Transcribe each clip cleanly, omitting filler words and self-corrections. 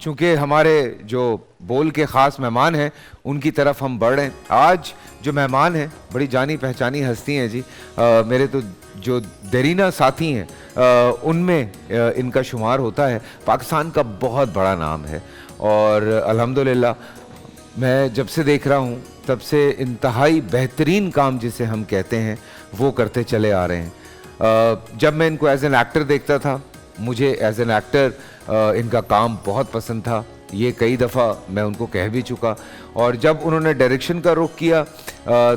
चूँकि हमारे जो बोल के ख़ास मेहमान हैं उनकी तरफ हम बढ़ रहे हैं। आज जो मेहमान हैं बड़ी जानी पहचानी हस्ती हैं जी। मेरे तो जो देरीना साथी हैं उनमें इनका शुमार होता है। पाकिस्तान का बहुत बड़ा नाम है और अल्हम्दुलिल्लाह मैं जब से देख रहा हूँ तब से इंतहाई बेहतरीन काम जिसे हम कहते हैं वो करते चले आ रहे हैं। जब मैं इनको एज एन एक्टर देखता था मुझे एज एन एक्टर इनका काम बहुत पसंद था। ये कई दफ़ा मैं उनको कह भी चुका और जब उन्होंने डायरेक्शन का रुख किया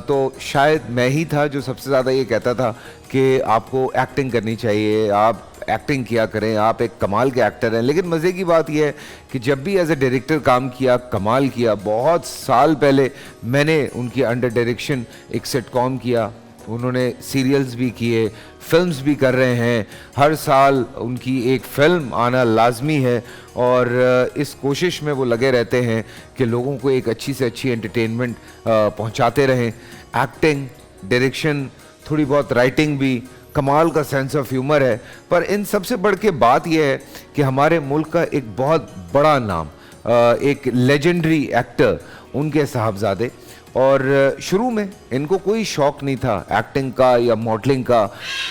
तो शायद मैं ही था जो सबसे ज़्यादा ये कहता था कि आपको एक्टिंग करनी चाहिए, आप एक्टिंग किया करें, आप एक कमाल के एक्टर हैं। लेकिन मज़े की बात यह है कि जब भी एज ए डायरेक्टर काम किया, कमाल किया। बहुत साल पहले मैंने उनकी अंडर डायरेक्शन एक सिटकॉम किया, उन्होंने सीरियल्स भी किए, फिल्म्स भी कर रहे हैं। हर साल उनकी एक फ़िल्म आना लाजमी है और इस कोशिश में वो लगे रहते हैं कि लोगों को एक अच्छी से अच्छी एंटरटेनमेंट पहुंचाते रहें। एक्टिंग, डायरेक्शन, थोड़ी बहुत राइटिंग भी, कमाल का सेंस ऑफ ह्यूमर है। पर इन सबसे बढ़ के बात यह है कि हमारे मुल्क का एक बहुत बड़ा नाम, एक लेजेंडरी एक्टर, उनके साहबजादे। और शुरू में इनको कोई शौक़ नहीं था एक्टिंग का या मॉडलिंग का,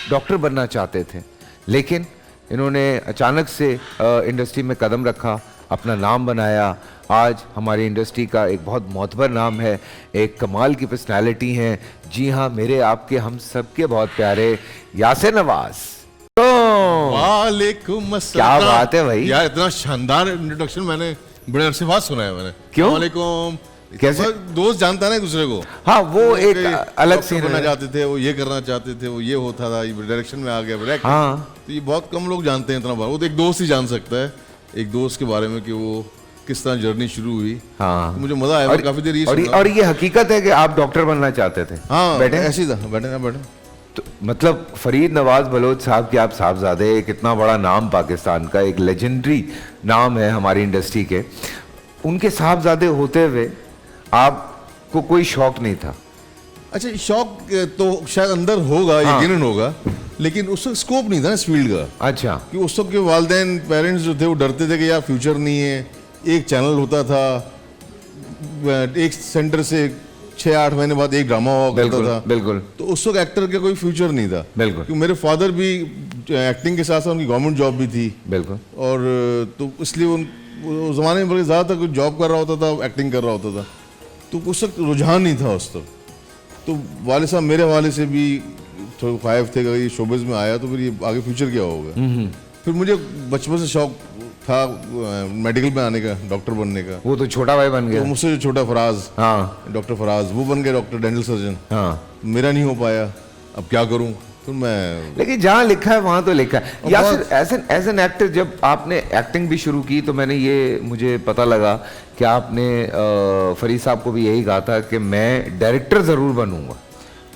डॉक्टर बनना चाहते थे। लेकिन इन्होंने अचानक से इंडस्ट्री में कदम रखा, अपना नाम बनाया। आज हमारी इंडस्ट्री का एक बहुत मोतबर नाम है, एक कमाल की पर्सनैलिटी हैं। जी हाँ, मेरे आपके हम सबके बहुत प्यारे यासिर नवाज। वालेकुम अस्सलाम। क्या बात है भाई, यार इतना शानदार इंट्रोडक्शन मैंने बड़े अरसे बाद सुना है मैंने। क्यों? वालेकुम। कैसे? दोस्त जानता है ना एक दूसरे को। हाँ, वो एक अलग सीन बनना चाहते थे, वो ये करना चाहते थे, वो ये होता था, ये डायरेक्शन में आ गया। हाँ, तो ये बहुत कम लोग जानते हैं इतना बार। वो तो एक दोस्त ही जान सकता है एक दोस्त के बारे में कि वो किस तरह जर्नी शुरू हुई। हाँ, तो मुझे मजा आया काफी देर ये और ये हकीकत है कि आप डॉक्टर बनना चाहते थे। हाँ, बैठे ऐसे ही था, बैठे ना बैठे। तो मतलब फरीद नवाज बलोच साहब के आप साहबजादे, एक इतना बड़ा नाम पाकिस्तान का, एक लेजेंडरी नाम है हमारी इंडस्ट्री के, उनके साहबजादे होते हुए आपको कोई शौक नहीं था? अच्छा, शौक तो शायद अंदर होगा, यकीनन होगा, लेकिन उसका स्कोप नहीं था इस फील्ड का। अच्छा, कि उस वक्त के वालिदैन, पेरेंट्स जो थे वो डरते थे कि यार फ्यूचर नहीं है। एक चैनल होता था, एक सेंटर से 6-8 महीने बाद एक ड्रामा हुआ करता था। बिल्कुल। तो उस वक्त एक्टर का कोई फ्यूचर नहीं था। बिल्कुल। क्योंकि मेरे फादर भी एक्टिंग के साथ साथ उनकी गवर्नमेंट जॉब भी थी। बिल्कुल। और तो इसलिए उस ज़माने में बल्कि ज़्यादातर कोई जॉब कर रहा होता था, एक्टिंग कर रहा होता था। तो उस वक्त रुझान नहीं था उस वक्त। तो वाले साहब मेरे वाले से भी थोड़ा ख्वाहिश थे कि ये शोबिज़ में आया तो फिर ये आगे फ्यूचर क्या होगा। फिर मुझे बचपन से शौक था मेडिकल में आने का, डॉक्टर बनने का। वो तो छोटा भाई बन गया। तो मुझसे जो छोटा फराज, हाँ, डॉक्टर फराज, वो बन गए डॉक्टर, डेंटल सर्जन। हाँ, मेरा नहीं हो पाया, अब क्या करूं। फिर मैं, लेकिन जहाँ लिखा है वहाँ तो लिखा है। या फिर एज एन एक्टर जब आपने एक्टिंग भी शुरू की तो मुझे पता लगा कि आपने फरीद साहब को भी यही कहा था कि मैं डायरेक्टर ज़रूर बनूंगा।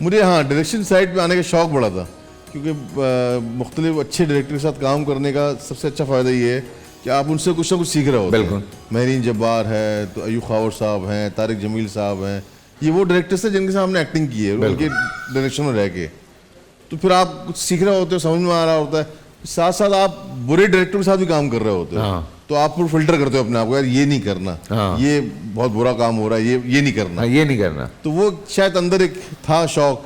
मुझे हाँ डायरेक्शन साइड पे आने का शौक बड़ा था, क्योंकि मुख्तलिफ अच्छे डायरेक्टर के साथ काम करने का सबसे अच्छा फ़ायदा ये है कि आप उनसे कुछ ना कुछ सीख रहे होते हैं। बिल्कुल। महरीन जब्बार है, तो अयूब खावर साहब हैं, तारिक जमील साहब हैं, ये वो डायरेक्टर्स हैं जिनके साथ हमने एक्टिंग की है, उनके डायरेक्शन में रह के। तो फिर आप कुछ सीख रहे होते हो, समझ में आ रहा होता है। साथ साथ आप बुरे डायरेक्टर के साथ भी काम कर रहे होते हो। हाँ। तो आप फिर फिल्टर करते हो अपने आप को, यार ये नहीं करना। हाँ। ये बहुत बुरा काम हो रहा है, ये नहीं करना। हाँ, ये नहीं करना। तो वो शायद अंदर एक था शौक।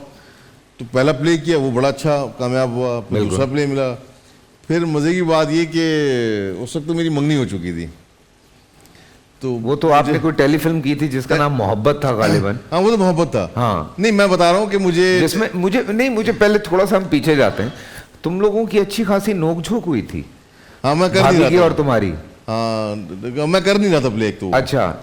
तो पहला प्ले किया, वो बड़ा अच्छा कामयाब हुआ। फिर दूसरा प्ले मिला। फिर मजे की बात ये कि उस वक्त तो मेरी मंगनी हो चुकी थी। तो वो तो आपने कोई टेलीफिल्म की थी जिसका नाम मोहब्बत था गालिबन। हाँ, वो तो मोहब्बत था। हाँ, नहीं मैं बता रहा हूँ कि मुझे पहले थोड़ा सा हम पीछे जाते हैं। तुम लोगों की अच्छी खासी नोकझोंक हुई थी। हाँ, मैं कर नहीं रहा था। और तुम्हारी? हाँ, मैं कर नहीं रहा था प्ले। तो अच्छा,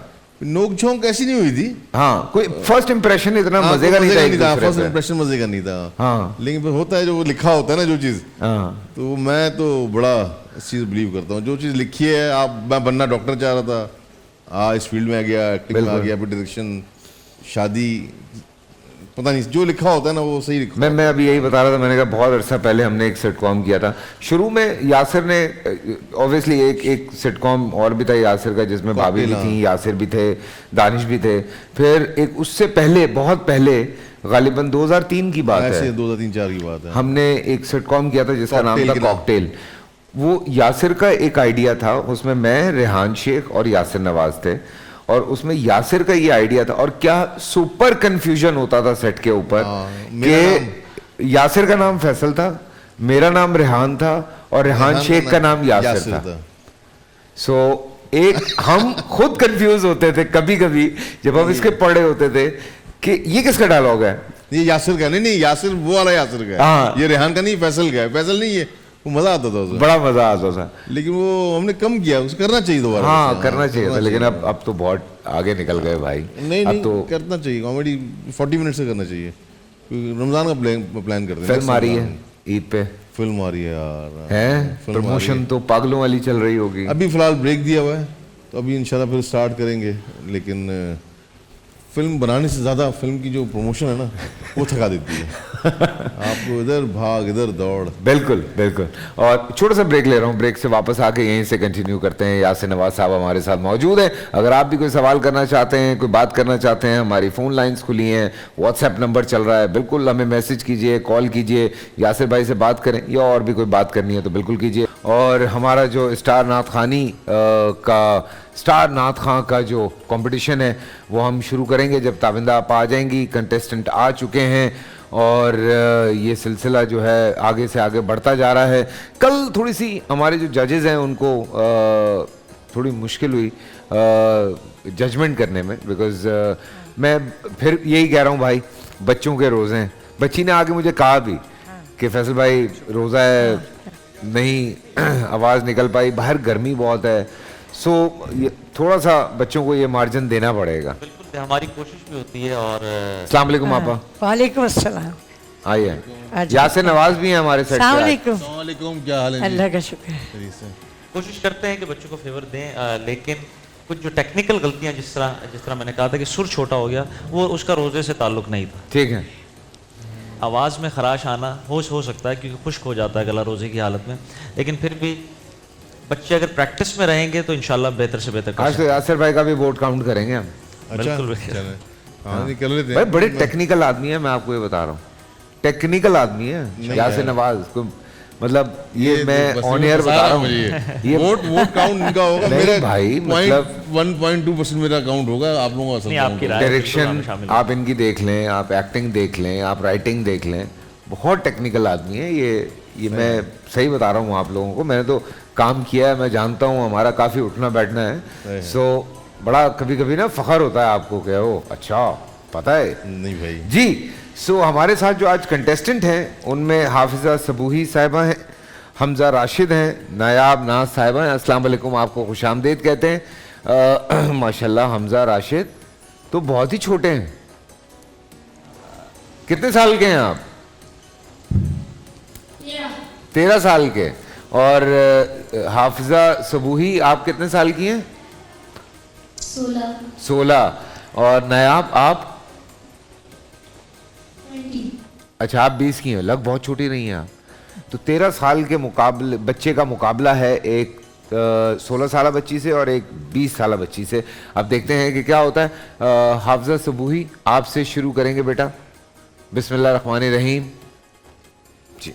नोकझोंक ऐसी नहीं हुई थी। हाँ, कोई फर्स्ट इंप्रेशन इतना मजे का नहीं था। फर्स्ट इंप्रेशन मजे का नहीं था। हाँ, लेकिन फिर होता है जो लिखा होता है ना, जो चीज। हाँ, तो मैं तो बड़ा इस चीज बिलीव करता हूँ, जो चीज लिखी है। मैं बनना डॉक्टर चाह रहा था, इस फील्ड में आ गया, एक्टिंग में आ गया, फिर डायरेक्शन, शादी, पता नहीं जो लिखा होता है ना वो सही लिखा। मैं अभी यही बता रहा था, मैंने कहा बहुत अर्सा पहले हमने एक सिटकॉम किया था। शुरू में यासिर ने ऑब्वियसली एक सिटकॉम और भी था यासिर का, जिसमें भाभी भी थी, यासिर भी थे, दानिश भी थे। फिर एक उससे पहले, बहुत पहले, गालिबन 2003 की बात है, 2003-4 की बात है, हमने एक सिटकॉम किया था जिसका नाम था कॉकटेल। वो यासिर का एक आइडिया था, उसमें मैं, रेहान शेख और यासिर नवाज थे, और उसमें यासिर का ये आइडिया था, और क्या सुपर कंफ्यूजन होता था सेट के ऊपर कि यासिर का नाम फैसल था, मेरा नाम रेहान था, और रेहान शेख का नाम यासिर था। सो एक हम खुद कंफ्यूज होते थे कभी कभी जब हम इसके पढ़े होते थे कि ये किसका डायलॉग है, ये यासिर का नहीं, यासिर वो वाला यासिर का है, ये रेहान का नहीं, फैसल का है। फैसल नहीं है, वो मजा आता था उसमें, बड़ा मजा आता था, लेकिन वो हमने कम किया, उसे करना चाहिए दोबारा। हाँ करना चाहिए था, लेकिन अब तो बहुत आगे निकल गए भाई। नहीं नहीं, तो करना चाहिए, कॉमेडी 40 मिनट से करना चाहिए। रमजान का प्लान करते हैं। फिल्म आ रही है ईद पे, फिल्म आ रही है यार, है प्रमोशन तो पागलों वाली चल रही होगी। अभी फिलहाल ब्रेक दिया हुआ है, तो अभी इंशाल्लाह फिर स्टार्ट करेंगे। लेकिन फिल्म बनाने से ज़्यादा फिल्म की जो प्रमोशन है ना, वो थका देती है। आपको इधर भाग इधर दौड़। बिल्कुल बिल्कुल। और छोटा सा ब्रेक ले रहा हूँ, ब्रेक से वापस आके यहीं से कंटिन्यू करते हैं। यासिर नवाज साहब हमारे साथ मौजूद हैं। अगर आप भी कोई सवाल करना चाहते हैं, कोई बात करना चाहते हैं, हमारी फ़ोन लाइंस खुली हैं, व्हाट्सएप नंबर चल रहा है, बिल्कुल हमें मैसेज कीजिए, कॉल कीजिए, यासिर भाई से बात करें, या और भी कोई बात करनी है तो बिल्कुल कीजिए। और हमारा जो स्टार नात खानी स्टार नात खां का जो कंपटीशन है वो हम शुरू करेंगे जब ताविंदा आप आ जाएंगी। कंटेस्टेंट आ चुके हैं और ये सिलसिला जो है आगे से आगे बढ़ता जा रहा है। कल थोड़ी सी हमारे जो जजेस हैं उनको थोड़ी मुश्किल हुई जजमेंट करने में, बिकॉज मैं फिर यही कह रहा हूँ भाई, बच्चों के रोज़े हैं। बच्ची ने आके मुझे कहा भी कि फैसल भाई रोज़ा है, नहीं आवाज़ निकल पाई, बाहर गर्मी बहुत है, सो ये थोड़ा सा बच्चों को ये मार्जिन देना पड़ेगा। बिल्कुल हमारी कोशिश भी होती है। और अस्सलाम वालेकुम आपा। वालेकुम अस्सलाम। आइए, यासिर नवाज भी हैं हमारे साथ। अस्सलाम वालेकुम। क्या हाल है? अल्लाह का शुक्र है। कोशिश करते हैं कि बच्चों को फेवर दें, लेकिन कुछ जो टेक्निकल गलतियां, जिस तरह मैंने कहा था कि सुर छोटा हो गया, वो उसका रोजे से ताल्लुक नहीं था। ठीक है। आवाज़ में खराश आना हो सकता है क्योंकि खुश्क हो जाता है गला रोजे की हालत में, लेकिन फिर भी बच्चे अगर प्रैक्टिस में रहेंगे तो इंशाल्लाह बेहतर से बेहतर। आज तो यासिर भाई का भी वोट काउंट करेंगे हम। अच्छा, कर लेते हैं। भाई बड़े टेक्निकल आदमी है, मैं आपको ये बता रहा हूँ, टेक्निकल आदमी है यासिर नवाज को, मतलब ये मैं ऑन एयर बता रहा हूँ। ये वोट काउंट इनका होगा, मेरा भाई मतलब 1.2% मेरा काउंट होगा, आप लोगों का डायरेक्शन आप इनकी देख लें, आप एक्टिंग देख लें, आप राइटिंग देख लें, बहुत टेक्निकल आदमी है ये मैं सही बता रहा हूँ आप लोगों को। मैंने तो काम किया है, मैं जानता हूँ, हमारा काफ़ी उठना बैठना है। सो बड़ा कभी कभी ना फख्र होता है आपको, क्या हो अच्छा पता है नहीं भाई जी। सो हमारे साथ जो आज कंटेस्टेंट हैं उनमें हाफिज़ा सबूही साहिबा हैं, हमज़ा राशिद हैं, नायाब नाज साहिबा हैं। अस्सलाम वालेकुम, आपको खुशामदीद कहते हैं। माशाल्लाह हमज़ा राशिद तो बहुत ही छोटे हैं। कितने साल के हैं आप? 13 साल के। और हाफिज़ा सबूही आप कितने साल की हैं? 16। और नायाब आप? 20। अच्छा आप 20 की हैं, लग बहुत छोटी नहीं हैं आप। तो 13 साल के मुकाबले बच्चे का मुकाबला है एक 16 साल बच्ची से और एक 20 साल बच्ची से। अब देखते हैं कि क्या होता है। हाफिज़ा सबूही आपसे शुरू करेंगे बेटा, बिस्मिल्लाहिर्रहमानिर्रहीम जी।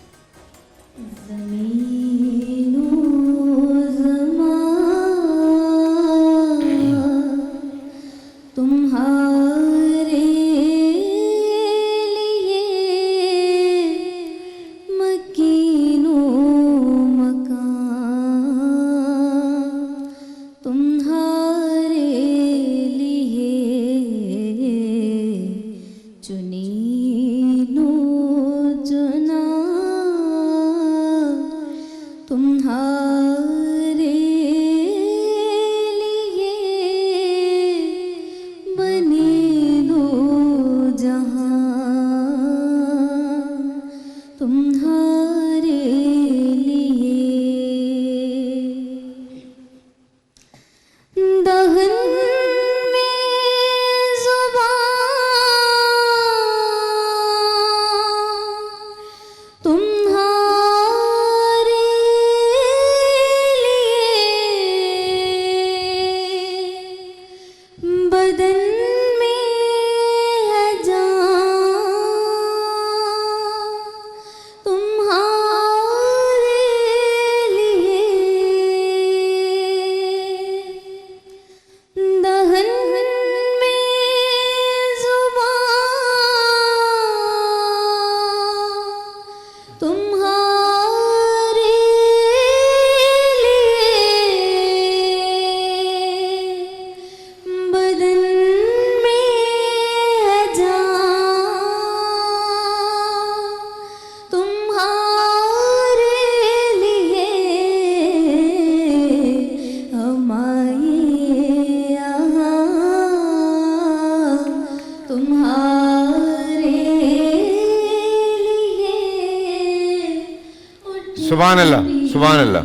सुभान अल्लाह, सुभान अल्लाह।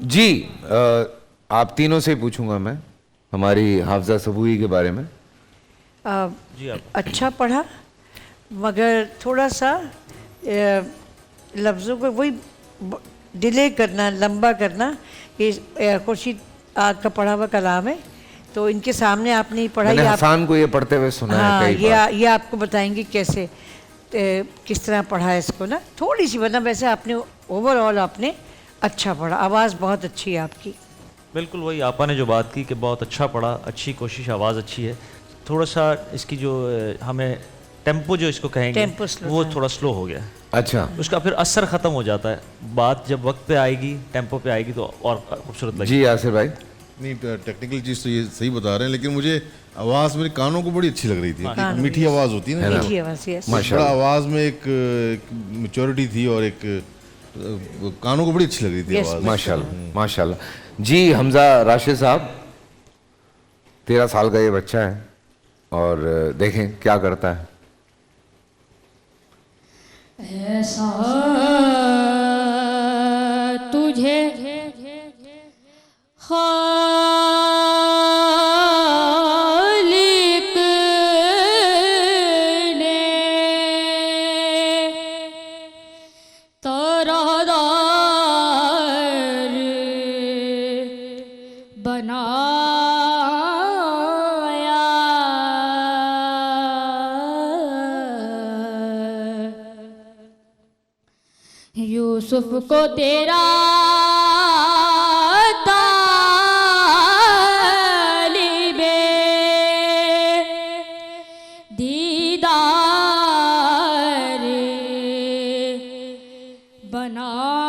जी आप तीनों से पूछूंगा मैं हमारी हाफजा सबूई के बारे में। जी आप अच्छा पढ़ा, मगर थोड़ा सा लफ्ज़ों को वही डिले करना, लंबा करना। ये खुर्शीद का पढ़ा हुआ कलाम है, तो इनके सामने आपने पढ़ा। मैंने हसन को ये पढ़ते हुए सुना हाँ, है कई बार। ये आपको बताएंगे कैसे किस तरह पढ़ा है इसको ना, थोड़ी सी, वरना वैसे आपने ओवरऑल आपने अच्छा पढ़ा, आवाज़ बहुत अच्छी है आपकी। बिल्कुल वही आपा ने जो बात की कि बहुत अच्छा पढ़ा, अच्छी कोशिश, आवाज़ अच्छी है। थोड़ा सा इसकी जो हमें टेम्पो जो इसको कहेंगे टेम्पो स्लो वो है। थोड़ा स्लो हो गया। अच्छा उसका फिर असर ख़त्म हो जाता है। बात जब वक्त पे आएगी, टेम्पो पे आएगी तो और खूबसूरत लगेगी। जी यासिर भाई। नहीं टेक्निकल चीज़ तो ये सही बता रहे हैं, लेकिन मुझे आवाज़ मेरे कानों को बड़ी अच्छी लग रही थी। मीठी आवाज़ होती है ना, मीठी आवाज़, यस। बड़ा आवाज़ में एक मैच्योरिटी थी और एक कानों को बड़ी अच्छी लग रही थी Yes, आवाज़। माशाल्लाह माशाल्लाह। जी हमजा राशिद साहब, 13 साल का ये बच्चा है और देखें क्या करता है। ऐसा तुझे खालिक ने तरादार बनाया, यूसुफ को तेरा तालिबे दीदार बनाया,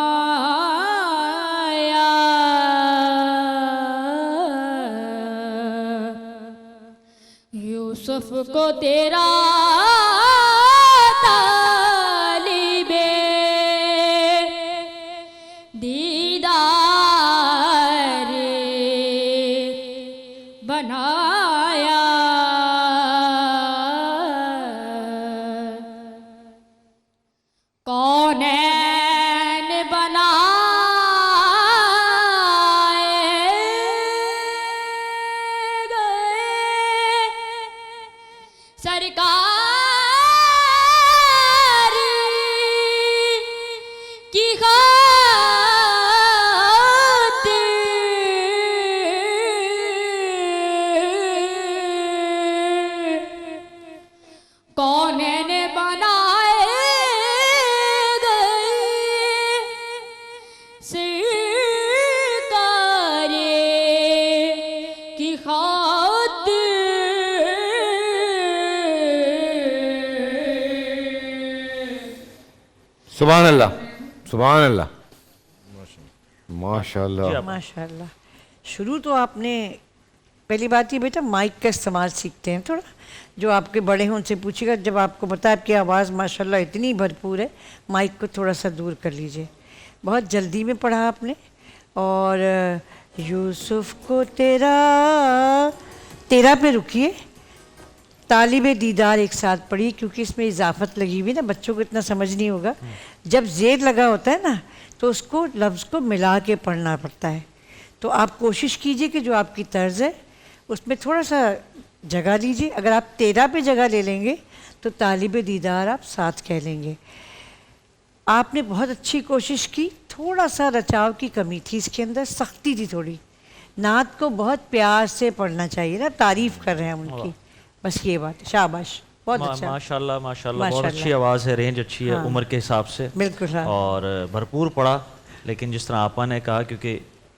यूसुफ को तेरा तालिबे दीदार बनाया, कौनैन बनाए गए सरकार की खातिर, कौनैन बनाए गए सरकार की खातिर। सुभान अल्लाह, सुभान अल्लाह, माशाल्लाह। माशाल्लाह। शुरू तो आपने, पहली बात ये बेटा माइक का इस्तेमाल सीखते हैं थोड़ा, जो आपके बड़े हैं उनसे पूछिएगा। जब आपको पता है आपकी आवाज़ माशाल्लाह इतनी भरपूर है, माइक को थोड़ा सा दूर कर लीजिए। बहुत जल्दी में पढ़ा आपने। और यूसुफ को तेरा, तेरा पे रुकिए, तालिबे दीदार एक साथ पढ़ी, क्योंकि इसमें इजाफत लगी हुई ना, बच्चों को इतना समझ नहीं होगा। जब जेर लगा होता है ना, तो उसको लफ्ज़ को मिला के पढ़ना पड़ता है। तो आप कोशिश कीजिए कि जो आपकी तर्ज है उसमें थोड़ा सा जगह लीजिए। अगर आप 13 पे जगह ले लेंगे तो तालिबे दीदार आप साथ कह लेंगे। आपने बहुत अच्छी कोशिश की, थोड़ा सा रचाव की कमी थी इसके अंदर, सख्ती थी थोड़ी। नात को बहुत प्यार से पढ़ना चाहिए ना, तारीफ़ कर रहे हैं उनकी, बस ये बात। शाबाश, बहुत अच्छा। माशाल्लाह माशाल्लाह, बहुत अच्छी आवाज़ है, रेंज अच्छी है, उम्र के हिसाब से बिल्कुल हाँ। और भरपूर पढ़ा। लेकिन जिस तरह आपा ने कहा, क्योंकि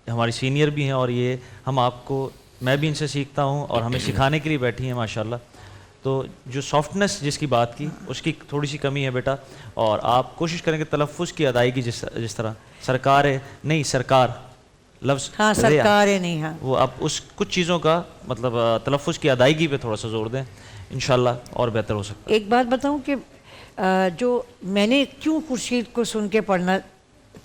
हमारी सीनियर भी हैं और ये हम आपको, मैं भी इनसे सीखता हूँ और हमें सिखाने के लिए बैठी हैं माशाल्लाह। तो जो सॉफ्टनेस जिसकी बात की, उसकी थोड़ी सी कमी है बेटा। और आप कोशिश करेंगे तलफ़ुज़ की अदायगी, जिस तरह सरकार है नहीं सरकार लफ्ज़, हाँ सरकार है नहीं, हाँ वो आप उस कुछ चीज़ों का मतलब तलफ़ुज़ की अदायगी पे थोड़ा सा जोर दें, इंशाल्लाह और बेहतर हो सकता है। एक बात बताऊं कि जो मैंने क्यों खुर्शीद को सुन के पढ़ना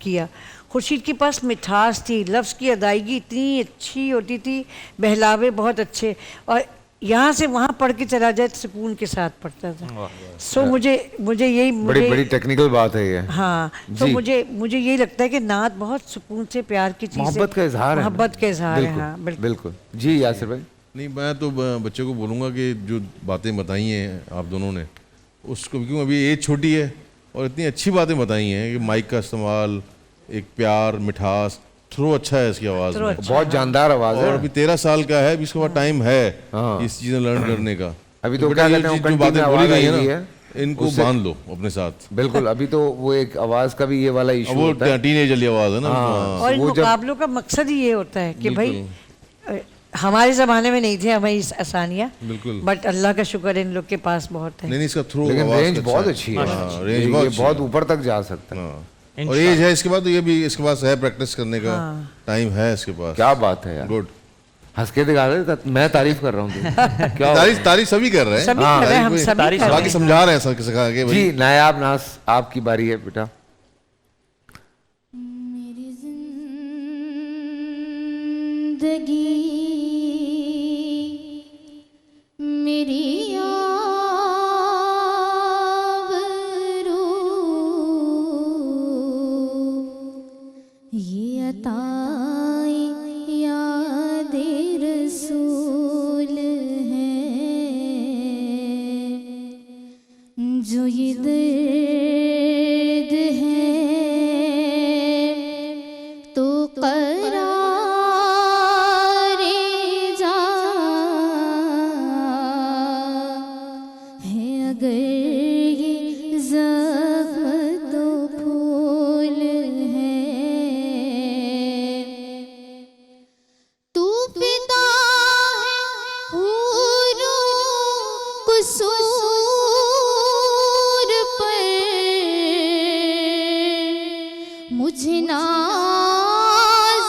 किया, खुर्शीद के पास मिठास थी, लफ्ज़ की अदायगी इतनी अच्छी होती थी, बहलावे बहुत अच्छे। और यहाँ से वहाँ पढ़ के चला जाए तो सुकून के साथ पढ़ता था। सो मुझे यही बड़ी बड़ी टेक्निकल बात है ये। हाँ, तो मुझे यही लगता है कि नात बहुत सुकून से, प्यार की चीज़ है, मोहब्बत का इजहार है, मोहब्बत का इजहार है। हाँ बिल्कुल। जी यासिर भाई। नहीं, मैं तो बच्चे को बोलूँगा कि जो बातें बताई हैं आप दोनों ने, उसको, क्योंकि अभी एज छोटी है और इतनी अच्छी बातें बताई हैं कि माइक का इस्तेमाल, एक प्यार, मिठास, थ्रो अच्छा है इसकी आवाज़ में, बहुत जानदार आवाज़ है। और अभी 13 साल का है, अभी इसके बाद टाइम है इस चीज़ें लर्न करने का। अभी तो क्या कहते हैं, जो बातें बोली गई है ना, इनको बांध लो अपने साथ। बिल्कुल। अभी तो वो एक आवाज का भी ये वाला इशू वो होता है, टीनेज वाली आवाज है ना। और इन मुकाबलों का मकसद ही ये होता है कि भाई हमारे ज़माने में नहीं थे हमें इस आसानियाँ, बिल्कुल, बट अल्लाह का शुक्र है इन लोग के पास बहुत है। नहीं इसका थ्रू, लेकिन रेंज बहुत अच्छी है, रेंज बहुत ऊपर तक जा सकता है। और एज है इसके बाद, तो ये भी इसके पास है, प्रैक्टिस करने का टाइम है इसके पास। क्या बात है यार, गुड। हंस के दिखा रहे, मैं तारीफ कर रहा हूँ। क्या तारीफ सभी कर रहे हैं, सभी कर रहे हैं, हम सभी कर रहे हैं। बाकी समझा रहे हैं सिखा के। जी नायाब नास, आपकी बारी है बेटा। मेरी जिंदगी मेरी ये अताए यादे रसूल है, जो ये दर्द है तो करारे जा है, अगर ये ज़ख्म तो फूल है, तू फिदा है हूरों कुसूर पर, मुझे नाज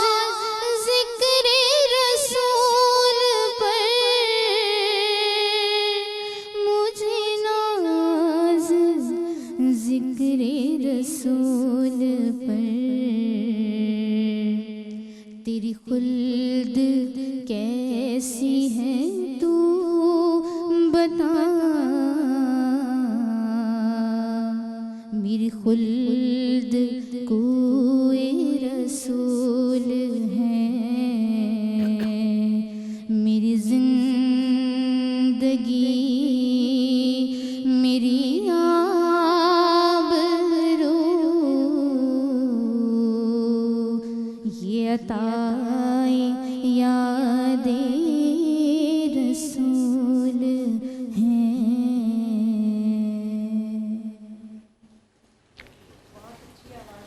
ज़िक्र रसूल पर, मुझे नाज ज़िक्र रसूल पर, तेरी खुल्द कैसी है तू बता, मेरी खुल्द कोई रसूल है, मेरी जिंदगी मेरी आबरू ये अताए यादे रसूल हैं।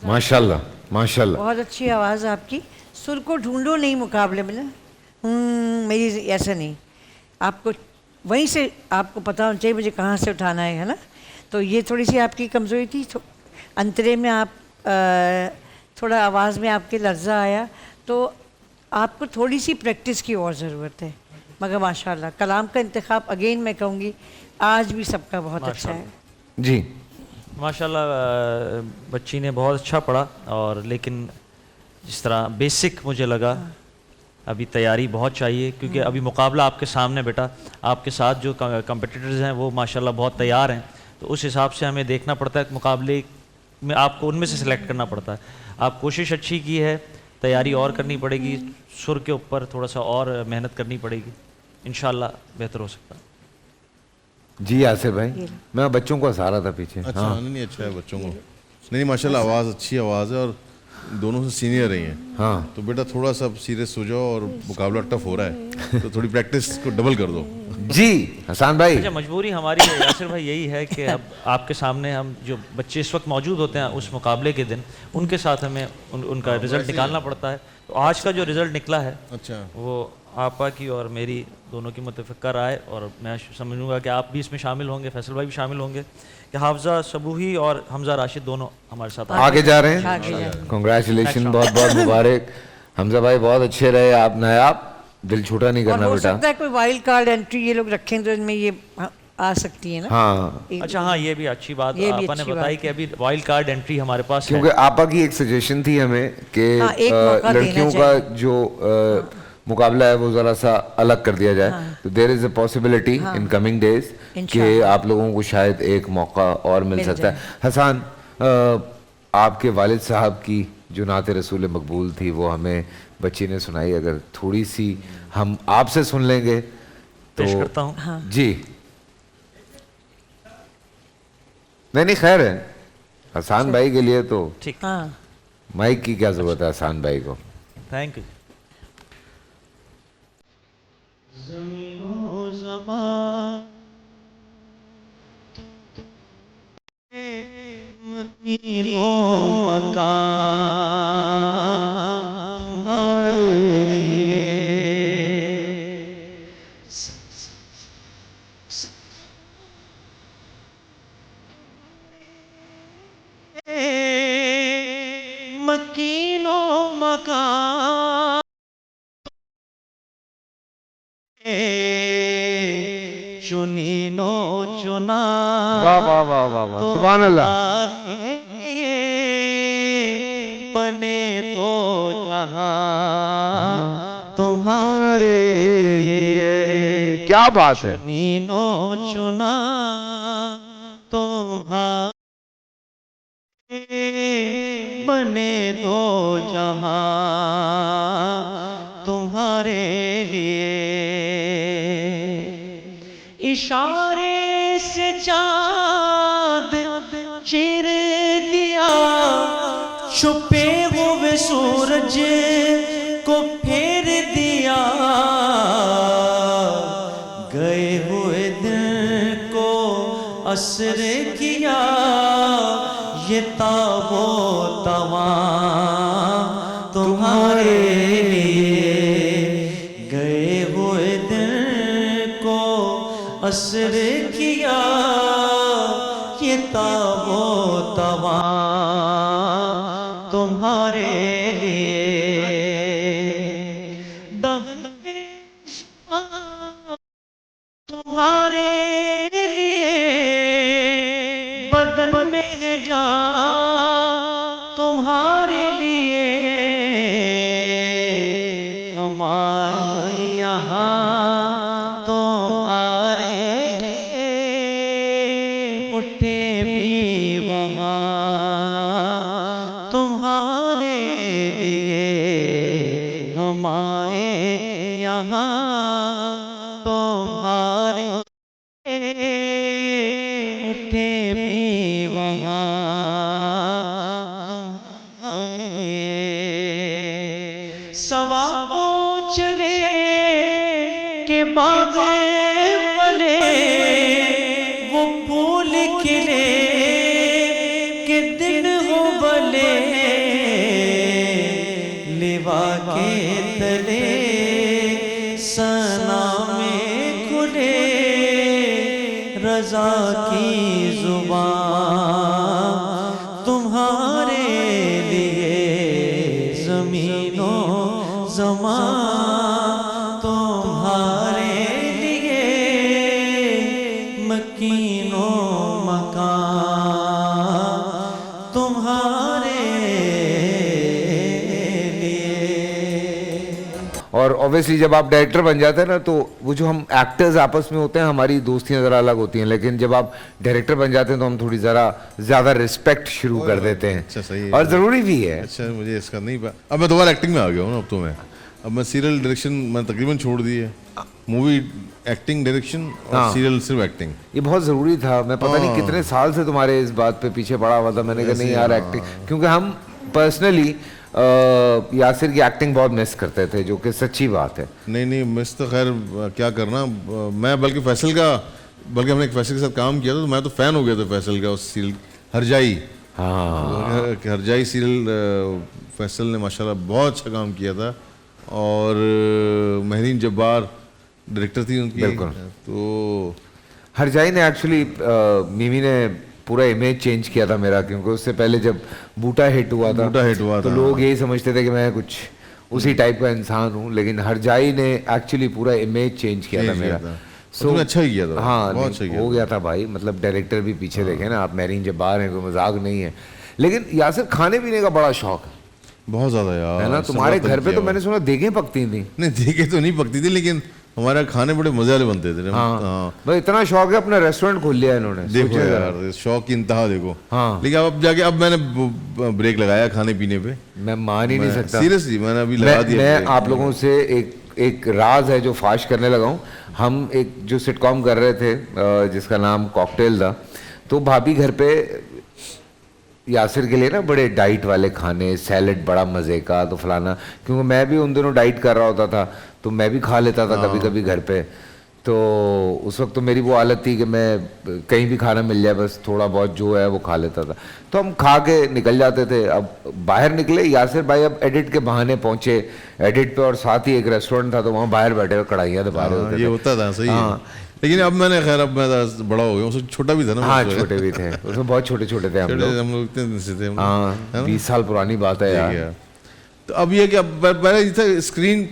माशाल्लाह माशाल्लाह, बहुत अच्छी आवाज़ आपकी। सुर को ढूंढो नहीं मुकाबले में ना, मेरी ऐसा नहीं, आपको वहीं से आपको पता होना चाहिए मुझे कहाँ से उठाना है ना। तो ये थोड़ी सी आपकी कमज़ोरी थी, अंतरे में आप थोड़ा आवाज़ में आपके लर्जा आया, तो आपको थोड़ी सी प्रैक्टिस की और ज़रूरत है। मगर माशाल्लाह कलाम का इंतखाब अगेन मैं कहूँगी आज भी सबका बहुत अच्छा है। जी माशाल्लाह, बच्ची ने बहुत अच्छा पढ़ा, और लेकिन जिस तरह बेसिक मुझे लगा अभी तैयारी बहुत चाहिए, क्योंकि अभी मुकाबला आपके सामने बेटा, आपके साथ जो कंपटीटर्स हैं वो माशाल्लाह बहुत तैयार हैं, तो उस हिसाब से हमें देखना पड़ता है कि मुकाबले में आपको उनमें से सिलेक्ट करना पड़ता है। आप कोशिश अच्छी की है, तैयारी और करनी पड़ेगी, सुर के ऊपर थोड़ा सा और मेहनत करनी पड़ेगी, इंशाल्लाह बेहतर हो सकता है। जी यासिर भाई, मैं बच्चों को हंसा रहा था पीछे। अच्छा नहीं अच्छा है बच्चों को, नहीं माशाल्लाह आवाज़ अच्छी आवाज़ है, और दोनों से सीनियर रही हैं। हाँ तो बेटा थोड़ा सा सीरियस हो जाओ, और मुकाबला टफ हो रहा है तो थोड़ी प्रैक्टिस को डबल कर दो। जी हसन भाई। अच्छा, मजबूरी हमारी है यासिर भाई यही है कि अब आपके सामने हम जो बच्चे इस वक्त मौजूद होते हैं उस मुकाबले के दिन, उनके साथ हमें उनका रिजल्ट निकालना पड़ता है। तो आज का जो रिजल्ट निकला है अच्छा वो आपा की और मेरी दोनों की मुतफ़िक़ा राय, और मैं समझूंगा कि आप भी इसमें शामिल होंगे, फैसल भाई भी शामिल होंगे, कि हाफजा सबूही और हमजा राशिद दोनों हमारे साथ आगे जा रहे हैं। कांग्रेचुलेशन, बहुत बहुत मुबारक। हमजा भाई बहुत अच्छे रहे, आप नायाब, दिल छोटा नहीं करना हो बेटा। सकता है कोई वाइल्ड कार्ड एंट्री ये लोग रखें तो इनमें ये आ सकती है ना। हाँ अच्छा, हाँ ये भी अच्छी बात आपने बताई कि अभी वाइल्ड कार्ड एंट्री हमारे पास है। क्योंकि आपा की एक सजेशन थी हमें कि हाँ, एक मौका लड़कियों देना का जो मुकाबला है वो ज़रा सा अलग कर दिया जाए, तो there is a possibility in coming days कि आप लोगों को शायद एक मौका और मिल सकता है। हसन, आपके वालिद साहब की जो नाते रसूल मकबूल थी वो हमें बच्ची ने सुनाई, अगर थोड़ी सी हम आपसे सुन लेंगे तो। पेश करता हूँ। जी नहीं खैर है, हसन भाई के लिए तो ठीक, माइक की क्या जरूरत है हसन भाई को। Thank you. ज़मीनो ज़मान मकीनो मकीनो मकान चुनीनो चुना। वाह वाह वाह वाह वाह, सुभान अल्लाह। बने तो जहां तुम्हारे लिए, क्या बात है। चुनीनो चुना तुम्हारे, बने तो जहां तुम्हारे लिए। इशारे से चाँद चीर दिया, छुपे हुए सूरज को फेर दिया, गए हुए दिन को असर किया, ये ताबो तवा तुम्हारे लिए, गए हुए दिन को असर किया, ये ताबो तवा तुम्हारे लिए। तुम्हारे लिए बदन में जा, तुम्हारे लिए हमारे यहाँ तुम्हारे उठे भी वहाँ तुम्हारे लिए, हमारे यहाँ तुम्हारे उठे भी वहाँ। सवाओ चले के बाग बले, वो फूल खिले के दिन हो भले, लिवा के तले सना में खुले, रजा की जुबान तुम्हारे लिए, ज़मीनों ज़मान तुम्हारे लिए, मकीनों मकान तुम्हारे लिए। और ऑब्वियसली जब आप डायरेक्टर बन जाते हैं ना, तो वो जो हम एक्टर्स आपस में होते हैं हमारी दोस्तियां ज़रा अलग होती हैं, लेकिन जब आप डायरेक्टर बन जाते हैं तो हम थोड़ी ज़रा ज़्यादा रिस्पेक्ट शुरू कर देते हैं। अच्छा, सही है। और ज़रूरी भी है। अच्छा, मुझे इसका नहीं अब मैं दोबारा एक्टिंग में आ गया हूँ ना। अब मैं सीरियल डायरेक्शन मैं तकरीबन छोड़ दी है, मूवी एक्टिंग डायरेक्शन और सीरियल सिर्फ एक्टिंग। ये बहुत ज़रूरी था। मैं पता नहीं कितने साल से तुम्हारे इस बात पे पीछे पड़ा हुआ था। मैंने कहा नहीं यार एक्टिंग, क्योंकि हम पर्सनली यासिर की एक्टिंग बहुत मिस करते थे, जो कि सच्ची बात है। नहीं मिस तो खैर क्या करना। मैं बल्कि हमने एक फैसल के साथ काम किया था, तो मैं तो फ़ैन हो गया था फैसल का। उस सीरियल हरजाई, हाँ हरजाई सीरियल फैसल ने माशाल्लाह बहुत अच्छा काम किया था। और महरीन जब्बार डायरेक्टर थी उनकी। बिल्कुल। तो हरजाई ने एक्चुअली मिमी ने पूरा इमेज चेंज किया था मेरा, क्योंकि उससे पहले जब बूटा हिट हुआ था तो लोग यही समझते थे कि मैं कुछ उसी टाइप का इंसान हूँ, लेकिन हरजाई ने एक्चुअली पूरा इमेज चेंज किया था मेरा। सो अच्छा ही किया था। हाँ, बहुत अच्छा हो गया था भाई। मतलब डायरेक्टर भी पीछे देखे ना आप, महरीन जब्बार हैं, कोई मजाक नहीं है। लेकिन यासिर खाने पीने का बड़ा शौक है। बहुत ज्यादा यार, है ना। तुम्हारे घर पे तो मैंने सुना देखें पकती थी। नहीं देखे तो नहीं पकती थी, लेकिन हमारे खाने बड़े मजे वाले बनते थे। हाँ भाई, इतना शौक है, अपना रेस्टोरेंट खोल लिया इन्होंने। देखो यार, शौक की इंतहा देखो। हाँ। लेकिन अब जाके अब मैंने ब्रेक लगाया खाने पीने पे, मैं मान ही नहीं सकता सीरियसली, मैंने अभी लगा दिया। मैं आप लोगों से एक राज है जो फाश करने लगा हूँ। हम एक जो सिटकॉम कर रहे थे जिसका नाम कॉकटेल था, तो भाभी घर पे यासिर के लिए ना बड़े डाइट वाले खाने, सैलेड बड़ा मज़े का, तो फलाना, क्योंकि मैं भी उन दिनों डाइट कर रहा होता था तो मैं भी खा लेता था कभी कभी घर पे। तो उस वक्त तो मेरी वो हालत थी कि मैं कहीं भी खाना मिल जाए बस थोड़ा बहुत जो है वो खा लेता था, तो हम खा के निकल जाते थे। अब बाहर निकले, यासिर भाई अब एडिट के बहाने पहुंचे एडिट पे, और साथ ही एक रेस्टोरेंट था तो वहाँ बाहर बैठे हुए कढ़ाइयाँ दबा रहे होते थे। ये होता था, सही है। लेकिन अब मैंने, खैर अब मैं बड़ा हो गया, उससे छोटा भी था ना। हाँ छोटे भी थे उसमें, बहुत छोटे छोटे थे हम लोग इतने से थे। हाँ 20 साल पुरानी बात है यार। तो अब ये कि अब पहले ये था स्क्रीन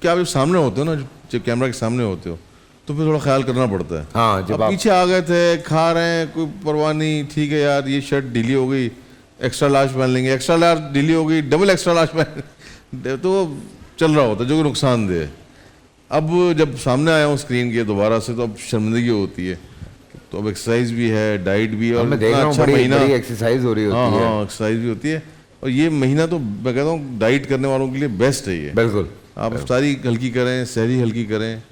के आप सामने होते हो ना, जब कैमरा के सामने होते हो तो फिर थोड़ा ख्याल करना पड़ता है। हाँ जब अब पीछे आ गए थे, खा रहे हैं, कोई परवाह नहीं, ठीक है यार ये शर्ट ढीली हो गई, एक्स्ट्रा लार्ज पहन लेंगे, एक्स्ट्रा लार्ज ढीली हो गई, डबल एक्स्ट्रा लार्ज पहन, तो चल रहा होता है जो कि नुकसानदेह। अब जब सामने आया हूँ स्क्रीन के दोबारा से, तो अब शर्मिंदगी होती है। तो अब एक्सरसाइज भी है, डाइट भी है, और मैं देख रहा हूँ बड़ी एक्सरसाइज हो रही होती है। हाँ एक्सरसाइज भी होती है, और ये महीना तो मैं कहता हूँ डाइट करने वालों के लिए बेस्ट है ये। बिल्कुल, आप सारी हल्की करें, सहरी हल्की करें,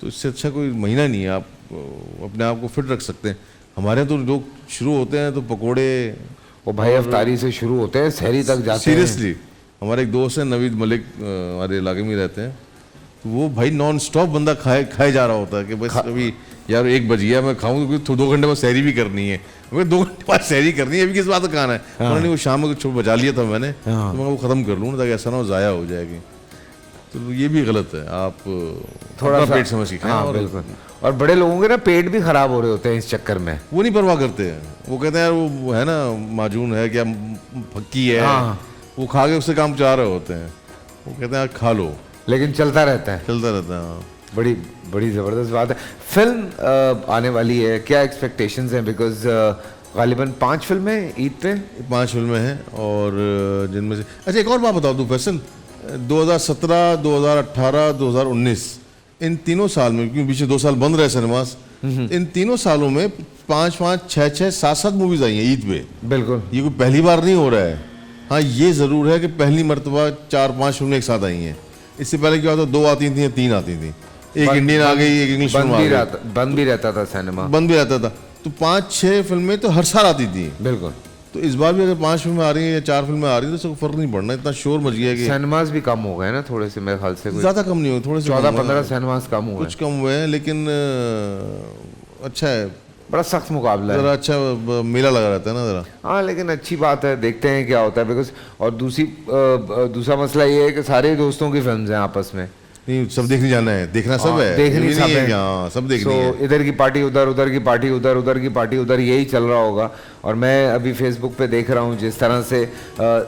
तो इससे अच्छा कोई महीना नहीं है। आप अपने आप को फिट रख सकते हैं। हमारे यहाँ तो लोग शुरू होते हैं तो पकोड़े, वो भाई अफ्तारी से शुरू होते हैं, सहरी तक जाते हैं। सीरियसली, हमारे एक दोस्त है नवीद मलिक, हमारे इलाके में रहते हैं, तो वो भाई नॉन स्टॉप बंदा खाए जा रहा होता है कि बस अभी यार 1 बज गया, मैं खाऊं क्योंकि 2 घंटे बाद सहरी भी करनी है, 2 घंटे बाद सहरी करनी है, अभी किस बात का खाना है। उन्होंने वो शाम को बजा लिया था मैंने, तो मैं वो ख़त्म कर लूँ ना, ताकि ऐसा ना हो ज़ाया हो जाएगी। तो ये भी गलत है, आप थोड़ा पेट समझ के खाएं। हाँ, बिल्कुल। और बड़े लोगों के ना पेट भी खराब हो रहे होते हैं इस चक्कर में, वो नहीं परवाह करते हैं। वो कहते हैं यार वो है ना माजून है, क्या फक्की है, वो खा के उससे काम चला रहे होते हैं। वो कहते हैं यार खा लो, लेकिन चलता रहता है, चलता रहता है। बड़ी बड़ी ज़बरदस्त बात है। फिल्म आने वाली है, क्या एक्सपेक्टेशंस हैं? बिकॉज गालिबन 5 फिल्में ईद पे, 5 फिल्में हैं, और जिनमें से अच्छा एक और बात बताओ तू फैसल, 2017, 2018, 2019 इन तीनों साल में, क्योंकि पीछे 2 साल बंद रहे सिनेमास, इन तीनों सालों में 5-5, 6-6, 7-7 मूवीज आई हैं ईद पे। बिल्कुल, ये कोई पहली बार नहीं हो रहा है। हाँ ये ज़रूर है कि पहली मरतबा 4-5 फिल्में एक साथ आई हैं। इससे पहले क्या होता, 2 आती थी या 3 आती थी, एक इंडियन आ गई, एक इंग्लिश फिल्म आ गई, बंद भी रहता था सिनेमा, बंद भी रहता था। तो 5-6 फिल्में तो हर साल आती थी। बिल्कुल। तो इस बार भी अगर 5 फिल्में आ रही हैं या 4 फिल्में आ रही हैं तो इसको फर्क नहीं पड़ना, इतना शोर मच गया कि सिनेमास भी कम हो गए ना थोड़े से, मेरे ख्याल से ज़्यादा कम नहीं हुए, थोड़े से 14-15 सिनेमास कम हुए, कुछ कम हुए हैं, लेकिन अच्छा है, बड़ा सख्त मुकाबला है, ज़रा अच्छा मेला लगा रहता है ना ज़रा। हाँ लेकिन अच्छी बात है, देखते हैं क्या होता है। बिकॉज और दूसरा मसला ये है कि सारे दोस्तों की फिल्म्स हैं आपस में, नहीं सब देखने जाना है, देखना सब है, देखनी ये सब नहीं है, हाँ, सब देखनी है। इधर की पार्टी उधर, उधर की पार्टी उधर, उधर की पार्टी उधर, यही चल रहा होगा। और मैं अभी फेसबुक पे देख रहा हूँ जिस तरह से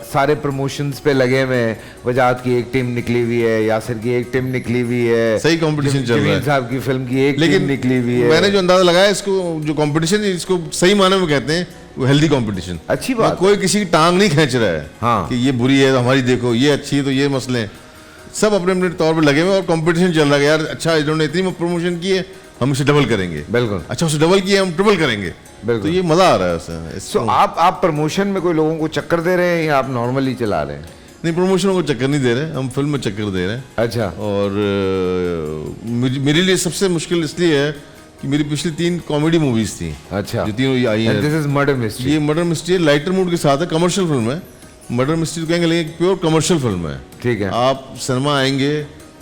सारे प्रमोशंस पे लगे हुए हैं। वजाहत की एक टीम निकली हुई है, यासिर की एक टीम निकली हुई है, सही कंपटीशन चल रहा है, जमील साहब की फिल्म की एक टीम निकली हुई है। मैंने जो अंदाजा लगाया, इसको जो कंपटीशन इसको सही माने में कहते हैं, वो हेल्दी कंपटीशन। अच्छी बात, कोई किसी की टांग नहीं खींच रहा है हाँ, कि ये बुरी है तो हमारी देखो, ये अच्छी है तो ये मसले हैं। सब अपने अपने तौर पे लगे हुए और कंपटीशन चल रहा है यार, अच्छा इन्होंने इतनी प्रमोशन की है, हम इसे डबल करेंगे, बिल्कुल, अच्छा उसे डबल किया हम ट्रिपल करेंगे, बिल्कुल। तो ये मजा आ रहा है उससे। सो आप प्रमोशन में कोई लोगों को चक्कर दे रहे हैं या आप नॉर्मली चला रहे हैं? नहीं, प्रमोशनों को चक्कर नहीं दे रहे, हम फिल्म में चक्कर दे रहे हैं। अच्छा। और मेरे लिए सबसे मुश्किल इसलिए है कि मेरी पिछली 3 कॉमेडी मूवीज थी, अच्छा, जो तीनों आई हैं। This is murder mystery. ये मर्डर मिस्ट्री लाइटर मूड के साथ है, कमर्शियल फिल्म है। मर्डर मिस्ट्री तो कहेंगे, लेकिन प्योर कमर्शियल फिल्म है। ठीक है, आप सिनेमा आएंगे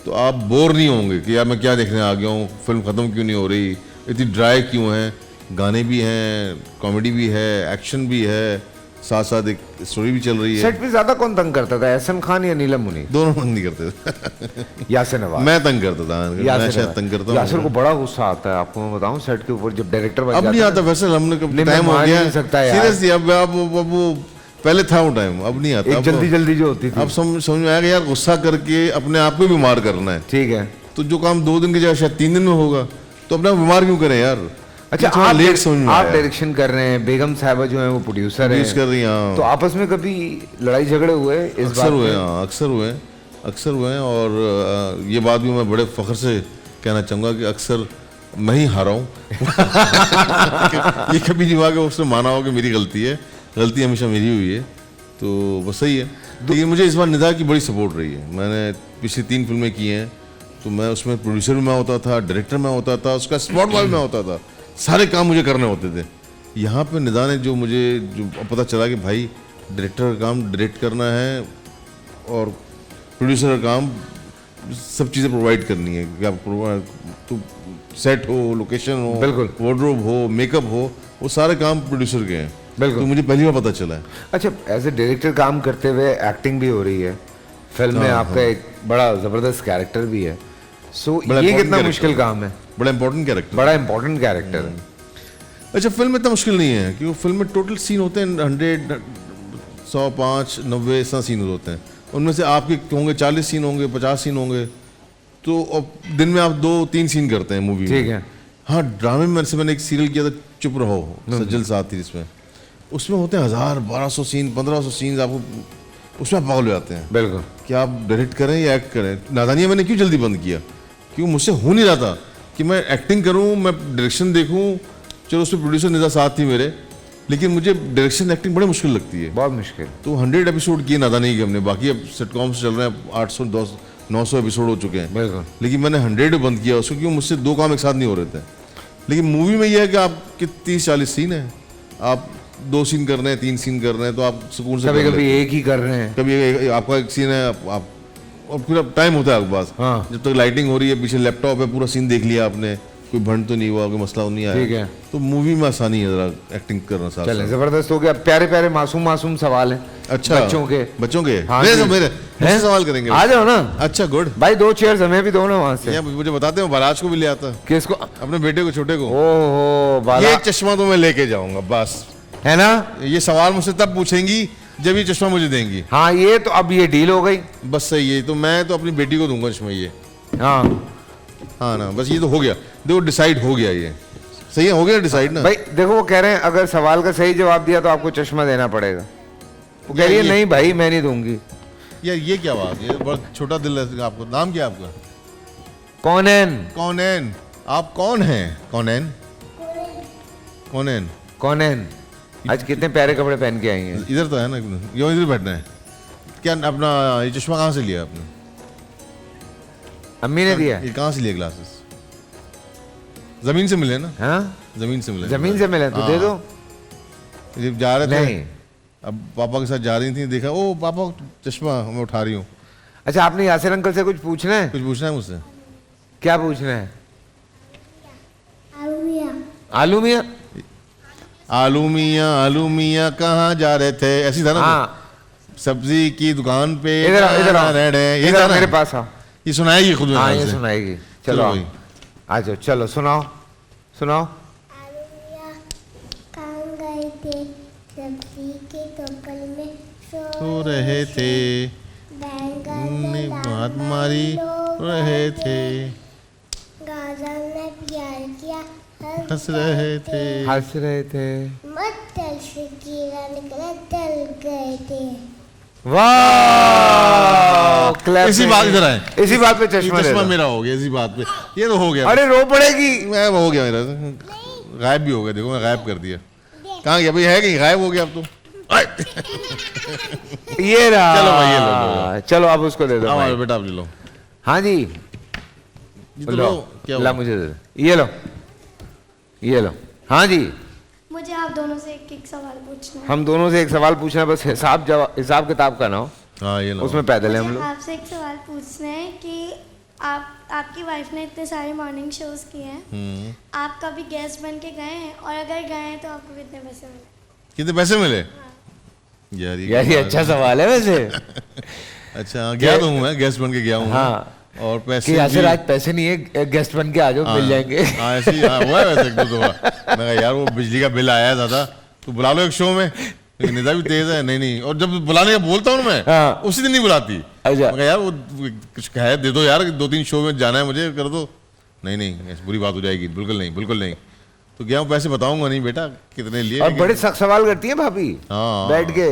तो आप बोर नहीं होंगे कि यार मैं क्या देखने आ गया हूँ, फिल्म खत्म क्यों नहीं हो रही, इतनी ड्राई क्यों है। गाने भी हैं, कॉमेडी भी है, एक्शन भी है, साथ साथ एक स्टोरी भी चल रही है। सेट पे ज्यादा कौन तंग करता था, एहसन खान या नीलम मुनी? दोनों तंग नहीं करते थे। यासिर नवाज। मैं तंग करता था, मैं शायद तंग करता हूँ। यासिर को बड़ा गुस्सा आता है, आपको मैं बताऊं, सेट के ऊपर जब डायरेक्टर बन जाता है। अब नहीं आता वैसे, हमने टाइम हो गया सीरियसली, अब वो पहले था वो टाइम, अब नहीं आता। जल्दी जल्दी जो होती थी, अब समझ में आया कि यार गुस्सा करके अपने आप को बीमार करना है। ठीक है, तो जो काम 2 दिन की जगह शायद 3 दिन में होगा, तो अपना बीमार क्यों करें यार। अच्छा, थोड़ा आप लेट समझ में आप आया। डायरेक्शन कर रहे हैं, बेगम साहबा जो हैं वो प्रोड्यूसर हैं, Produce कर रही हैं, हाँ। तो आपस में कभी लड़ाई झगड़े हुए इस अक्सर बात हुए पे? हैं, हाँ, अक्सर हुए हैं। और ये बात भी मैं बड़े फख्र से कहना चाहूँगा कि अक्सर मैं ही हारा हूँ। ये कभी नहीं हुआ कि उसने माना हो कि मेरी गलती है, गलती हमेशा मेरी हुई है। तो बस सही है। लेकिन मुझे इस बार निदा की बड़ी सपोर्ट रही है। मैंने पिछली 3 फिल्में की हैं, तो मैं उसमें प्रोड्यूसर भी मैं होता था, डायरेक्टर मैं होता था, उसका स्पॉट बॉय मैं होता था, सारे काम मुझे करने होते थे। यहाँ पे निदा ने जो मुझे जो पता चला कि भाई डायरेक्टर का काम डायरेक्ट करना है और प्रोड्यूसर का काम सब चीज़ें प्रोवाइड करनी है कि आप तो सेट हो, लोकेशन हो, बिल्कुल। वार्डरोब हो, मेकअप हो, वो सारे काम प्रोड्यूसर के हैं। बिल्कुल। तो मुझे पहली बार पता चला है। अच्छा, एज ए डायरेक्टर काम करते हुए एक्टिंग भी हो रही है, फिल्म में आपका एक बड़ा ज़बरदस्त कैरेक्टर भी है, सो बड़ा ये important कितना character मुश्किल है। काम है? बड़ा इंपॉर्टेंट कैरेक्टर। बड़ा इंपॉर्टेंट कैरेक्टर है। अच्छा, फिल्म में इतना मुश्किल नहीं है क्योंकि फिल्म में टोटल सीन होते हैं 100, 105, 90 ऐसा सीन होते हैं। उनमें से आपके होंगे 40 सीन होंगे, 50 सीन होंगे, तो अब दिन में आप 2-3 सीन करते हैं मूवी में। ठीक है। हाँ, ड्रामे में मैंने एक सीरियल किया था चुप रहो, सज्जल साथ थी जिसमें, उसमें होते हैं 1000, 1200 सीन, 1500 सीन, आपको उसमें आप पागल हो जाते हैं बिल्कुल। कि आप डायरेक्ट करें या एक्ट करें। नादानिया मैंने क्यों जल्दी बंद किया, क्योंकि मुझसे हो नहीं रहा था कि मैं एक्टिंग करूं, मैं डायरेक्शन देखूं। चलो उसमें प्रोड्यूसर निदा साथ थी मेरे, लेकिन मुझे डायरेक्शन एक्टिंग बड़ी मुश्किल लगती है। बहुत मुश्किल। तो 100 एपिसोड किए नादानी के हमने, बाकी अब सिटकॉम्स चल रहे हैं, 800, 900 एपिसोड हो चुके हैं। बिल्कुल। लेकिन मैंने 100 बंद किया उसको, क्योंकि मुझसे 2 काम एक साथ नहीं हो रहे थे। लेकिन मूवी में यह है कि आपके 30-40 सीन है, आप 2 सीन कर रहे हैं, 3 सीन कर रहे हैं, तो आप सुकून से कभी कर कभी लेते हैं। एक ही कर रहे हैं। कभी आपका एक सीन है, आप और पूरा टाइम होता है आपके पास। हाँ। जब तक लाइटिंग हो रही है, पीछे लैपटॉप है, पूरा सीन देख लिया आपने, कोई भंड तो नहीं हुआ, कोई मसला नहीं आया। ठीक है। तो मूवी में आसानी है जरा एक्टिंग करना साथ चलें, साथ। जबरदस्त हो गया। प्यारे प्यारे मासूम सवाल हैं। अच्छा, बच्चों के। हाँ मेरे जी। से मेरे हैं? मुझसे सवाल करेंगे। आ जाओ ना अच्छा, गुड। भाई, 2 चेयर्स हमें भी दो ना वहां से। या मुझे बताते हो, बाराज को भी ले आता, किसको? अपने बेटे को, छोटे को। ओहो, बाला ये चश्मा तो मैं लेके जाऊंगा बस। है ना? ये सवाल मुझसे तब पूछेंगी जब ये चश्मा मुझे देंगी। हाँ, ये तो अब ये डील हो गई। बस सही है, तो मैं तो अपनी बेटी को दूंगा चश्मा ये। हाँ हाँ ना, बस ये तो हो गया, देखो डिसाइड हो गया, ये सही है, हो गया डिसाइड ना। भाई देखो, वो कह रहे हैं अगर सवाल का सही जवाब दिया तो आपको चश्मा देना पड़ेगा। वो कह रही है ये- नहीं भाई, मैं नहीं दूंगी। यार ये क्या बात, ये बहुत छोटा दिल है आपको। नाम क्या है आपका? कौनैन। कौनैन। आप कौन हैं? कौनैन। कौनैन। कौनैन, आज कितने प्यारे कपड़े पहन के आई हैं। इधर तो है ना, यो इधर बैठना है क्या? अपना ये चश्मा कहाँ से लिया आपने? अम्मी ने दिया? ये कहाँ से लिया ग्लासेस? जमीन से मिले ना? हाँ, जमीन से मिले। जमीन से मिले तो दे दो। जब जा रहे थे, नहीं। अब पापा के साथ जा रही थी, देखा, ओ पापा चश्मा मैं उठा रही हूँ। अच्छा, आपने यासिर अंकल से कुछ पूछना है? कुछ पूछना है मुझसे? क्या पूछना है? आलू मियाँ। आलू मियाँ कहाँ जा रहे थे, ऐसी था ना? हाँ, सब्जी की दुकान पे इधर आओ, इधर आओ, रह रहे, ये इधर था आओ, ना? मेरे पास आओ। ये सुनाएगी खुद में हाँ, यहाँ ये से। सुनाएगी। चलो चलो भाई। आ जाओ, चलो सुनाओ सुनाओ। कहाँ गए थे? सब्जी के टोकरी में सो रहे थे, ने बात मारी रहे थे, गाजर ने प्यार किया, हंस रहे थे। हंस रहे थे। मत्तल से कीड़ा निकला, डल गए थे। वाह, क्लैप इसी में। बात, इधर आए। इसी बात पे ये चश्मा दे चश्मा दो। मेरा हो गया इसी बात पे, ये तो हो गया। अरे रो पड़ेगी। मैं वो हो गया मेरा, गायब भी हो गया, देखो मैं गायब कर दिया। कहाँ गया भाई, है कहीं गायब हो गया अब तो। ये रहा। चलो भाई, ये लो, चलो अब उसको दे दो हाँ भाई। बेटा, आप ले लो। हाँ जी, ये तो लो, लो, क्या ला हुआ? मुझे दे दो। ये लो, ये लो। हाँ जी, मुझे आप दोनों से एक सवाल पूछना है। हम दोनों से एक सवाल पूछना है, बस हिसाब किताब का ना हो, हाँ ये लो। उसमें पैदल है हम मुझे लोग। आपसे एक सवाल पूछना है कि आपकी वाइफ ने इतने सारे मॉर्निंग शोज किए हैं, आप कभी गेस्ट बन के गए हैं, और अगर गए हैं तो आपको कितने पैसे मिले? कितने पैसे मिले? यार यार ये अच्छा सवाल है वैसे। अच्छा, गया तो हूँ मैं, गेस्ट बन के गया हूँ। हाँ, और पैसे कि यासिर भी- आज पैसे नहीं है, गेस्ट बन के आ जाओ, मिल जाएंगे। हाँ ऐसे ही, हाँ हुआ है वैसे एक दो दफा। मैं कहा यार वो बिजली का बिल आया है दादा, तो बुला लो एक शो में। लेकिन निदा भी तेज है, नहीं और जब बुलाने का बोलता हूँ मैं, हाँ। उसी दिन नहीं बुलाती। अच्छा। मैं कहा यार वो कुछ है दे दो यार, 2-3 शो में जाना है मुझे, कर दो। नहीं ऐसी बुरी बात हो जाएगी, बिल्कुल नहीं। तो क्या पैसे बताऊंगा नहीं बेटा कितने लिए। और बड़े सख्त सवाल करती हैं भाभी बैठ के,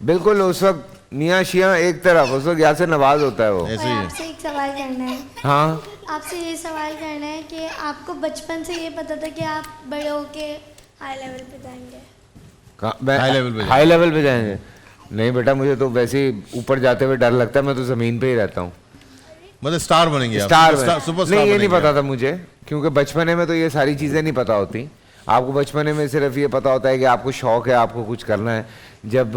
बिल्कुल उस वक्त मियाँ शिया एक तरफ, उस वक्त यासिर नवाज होता है वो। ऐसे ही है। आपसे एक सवाल करना है। हाँ आपसे ये सवाल करना है कि आपको बचपन से ये पता था कि आप बड़े होके हाई लेवल पे जाएंगे? हाई लेवल पे जाएंगे? नहीं बेटा, मुझे तो वैसे ही ऊपर जाते हुए डर लगता है, मैं तो जमीन पे ही रहता हूँ। मतलब स्टार बनेंगे आप? सुपर नहीं, ये नहीं पता था मुझे, क्योंकि बचपने में तो ये सारी चीज़ें नहीं पता होती। आपको बचपने में सिर्फ ये पता होता है कि आपको शौक़ है, आपको कुछ करना है। जब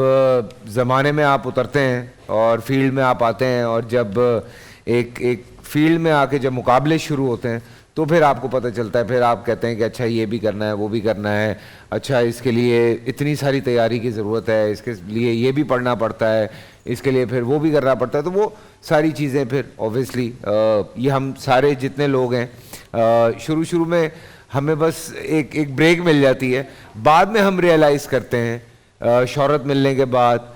ज़माने में आप उतरते हैं और फील्ड में आप आते हैं, और जब एक फील्ड में आके जब मुकाबले शुरू होते हैं, तो फिर आपको पता चलता है। फिर आप कहते हैं कि अच्छा ये भी करना है, वो भी करना है, अच्छा इसके लिए इतनी सारी तैयारी की ज़रूरत है, इसके लिए ये भी पढ़ना पड़ता है, इसके लिए फिर वो भी करना पड़ता है। तो वो सारी चीज़ें फिर ऑब्वियसली ये हम सारे जितने लोग हैं शुरू में हमें बस एक ब्रेक मिल जाती है, बाद में हम रियलाइज़ करते हैं शोहरत मिलने के बाद,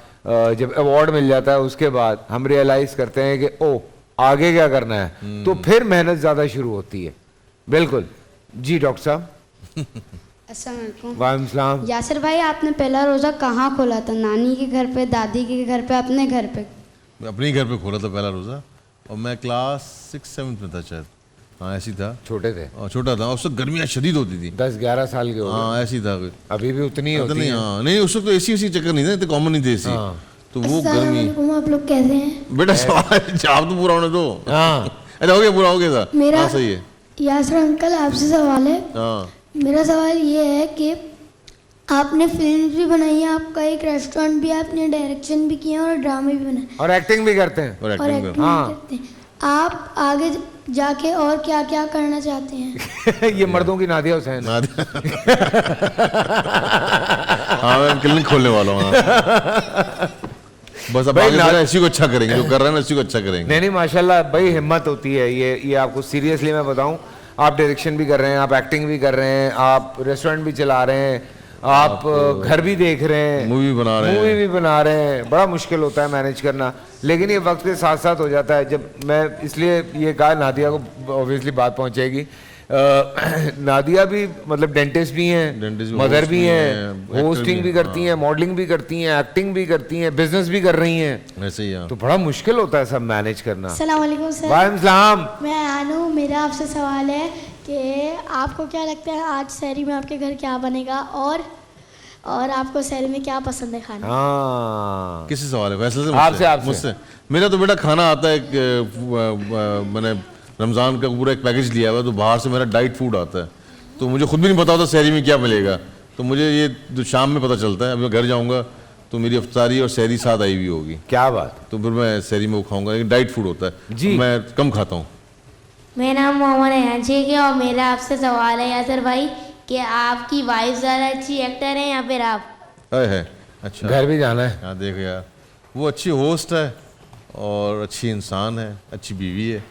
जब अवार्ड मिल जाता है उसके बाद हम रियलाइज़ करते हैं कि ओ आगे क्या करना है, तो फिर मेहनत ज़्यादा शुरू होती है। बिल्कुल जी डॉक्टर साहब। अस्सलाम वालेकुम सलाम। यासिर भाई, आपने पहला रोज़ा कहाँ खोला था? नानी के घर पे, दादी के घर पे, अपने घर पे? अपने घर पे खोला था पहला रोज़ा, और मैं क्लास 6-7 में था शायद। हाँ ऐसी था, छोटे थे और छोटा था। उस वक्त गर्मियाँ शदीद होती थी। 10-11 साल के हो गए। हाँ ऐसी था। अभी भी उतनी होती है? हाँ नहीं, उस वक्त तो एसी चक्कर नहीं था, इतने कॉमन नहीं थे एसी। तो वो गर्मी। आप लोग कैसे हैं? बेटा सवाल जवाब तो पूरा होने दो। अच्छा हो गया, पूरा हो गया था। मेरा सही है। यासिर अंकल आपसे सवाल है। मेरा सवाल ये है कि आपने फिल्म भी बनाई है, आपका एक रेस्टोरेंट भी, आपने डायरेक्शन भी किया और ड्रामे भी बनाए और एक्टिंग भी करते हैं। और एक्टिंग भी करते हैं। आप आगे जाके और क्या क्या करना चाहते हैं? ये मर्दों की नादिया हुसैन। हाँ मैं क्लिनिक खोलने वाला हूँ। बस अब इसी को अच्छा करेंगे, जो कर रहे हैं ना इसी को अच्छा करेंगे। नहीं माशाल्लाह भाई, हिम्मत होती है। ये आपको सीरियसली मैं बताऊं, आप डायरेक्शन भी कर रहे हैं, आप एक्टिंग भी कर रहे हैं, आप रेस्टोरेंट भी चला रहे हैं, आप घर भी देख रहे हैं, मूवी भी बना रहे हैं। बड़ा मुश्किल होता है मैनेज करना, लेकिन ये वक्त के साथ साथ हो जाता है। जब मैं इसलिए ये कहा, नादिया को ऑब्वियसली बात पहुंचेगी। नादिया भी मतलब डेंटिस्ट भी हैं, मदर भी हैं, होस्टिंग भी करती हैं, मॉडलिंग भी करती हैं, एक्टिंग भी करती हैं, बिजनेस भी कर रही हैं। ऐसे ही तो बड़ा मुश्किल होता है सब मैनेज करना। अस्सलाम वालेकुम सर। वालेकुम सलाम। मैं आनू, मेरा आपसे सवाल है कि आपको क्या लगता है आज शहरी में आपके घर क्या बनेगा, और आपको शहरी में क्या पसंद है खाना? हाँ किसी सवाल है वैसे से? आपसे मुझसे। मेरा तो बेटा खाना आता है, मैंने रमज़ान का पूरा एक पैकेज लिया हुआ है, तो बाहर से मेरा डाइट फूड आता है, तो मुझे खुद भी नहीं पता होता शहरी में क्या मिलेगा। तो मुझे ये जो शाम में पता चलता है। अब मैं घर जाऊँगा तो मेरी अफ्तारी और शहरी साथ आई हुई होगी। क्या बात। तो फिर मैं शहरी में वो खाऊंगा, लेकिन डाइट फूड होता है जी, तो मैं कम खाता हूँ। मेरा नाम मोहम्मद है जी के, और मेरा आपसे सवाल है यासिर भाई कि आपकी वाइफ ज़्यादा अच्छी एक्टर है या फिर आप? है अच्छा, घर भी जाना है। हाँ देखो यार, वो अच्छी होस्ट है और अच्छी इंसान है, अच्छी बीवी है।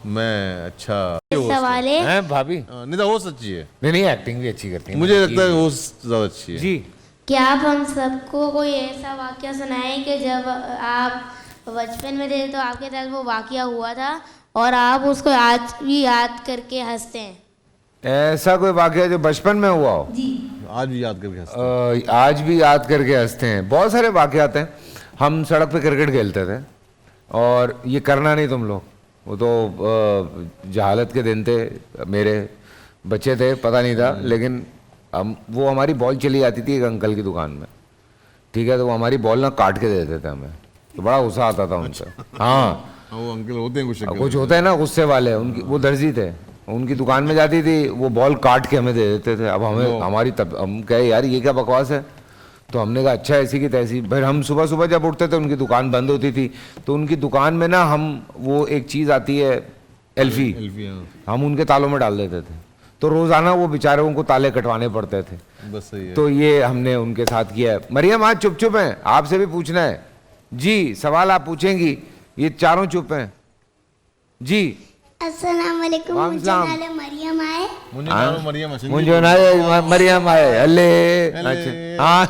मैं अच्छा सवाल है भाभी, नहीं तो होस्ट अच्छी है। नहीं एक्टिंग भी अच्छी करती है, मुझे लगता है होस्ट ज़्यादा अच्छी है जी। क्या आप हम सबको कोई ऐसा वाक़या सुनाएं कि जब आप बचपन में थे तो आपके साथ वो वाक़या हुआ था और आप उसको आज भी याद करके हंसते हैं? ऐसा कोई वाक़या जो बचपन में हुआ हो? जी। आज भी याद करके हंसते हैं। आज भी याद करके हंसते हैं। बहुत सारे वाक़यात हैं। हम सड़क पे क्रिकेट खेलते थे, और ये करना नहीं तुम लोग, वो तो जहालत के दिन थे, मेरे बच्चे थे, पता नहीं था, लेकिन वो हमारी बॉल चली जाती थी एक अंकल की दुकान में, ठीक है, तो वो हमारी बॉल ना काट के देते थे हमें, तो बड़ा गुस्सा आता था उनसे। हाँ वो अंकल होते हैं कुछ होते हैं ना गुस्से वाले, उनकी वो दर्जी थे, उनकी दुकान में जाती थी, वो बॉल काट के हमें दे देते थे। अब हमें हम कहे यार ये क्या बकवास है, तो हमने कहा अच्छा ऐसी की तैसी। फिर हम सुबह सुबह जब उठते थे उनकी दुकान बंद होती थी, तो उनकी दुकान में ना हम वो एक चीज़ आती है एल्फी, हम उनके तालों में डाल देते थे, तो रोज़ाना वो बेचारों को ताले कटवाने पड़ते थे। बस सही है। तो ये हमने उनके साथ किया है। मरियम आज चुप चुप हैं, आपसे भी पूछना है जी, सवाल आप पूछेंगी, ये चारों चुप हैं जी। अस्सलाम वालेकुम, मुझे नाले मरियम आए। मुझे नाले मरियम आए। अल्ले अच्छा हाँ,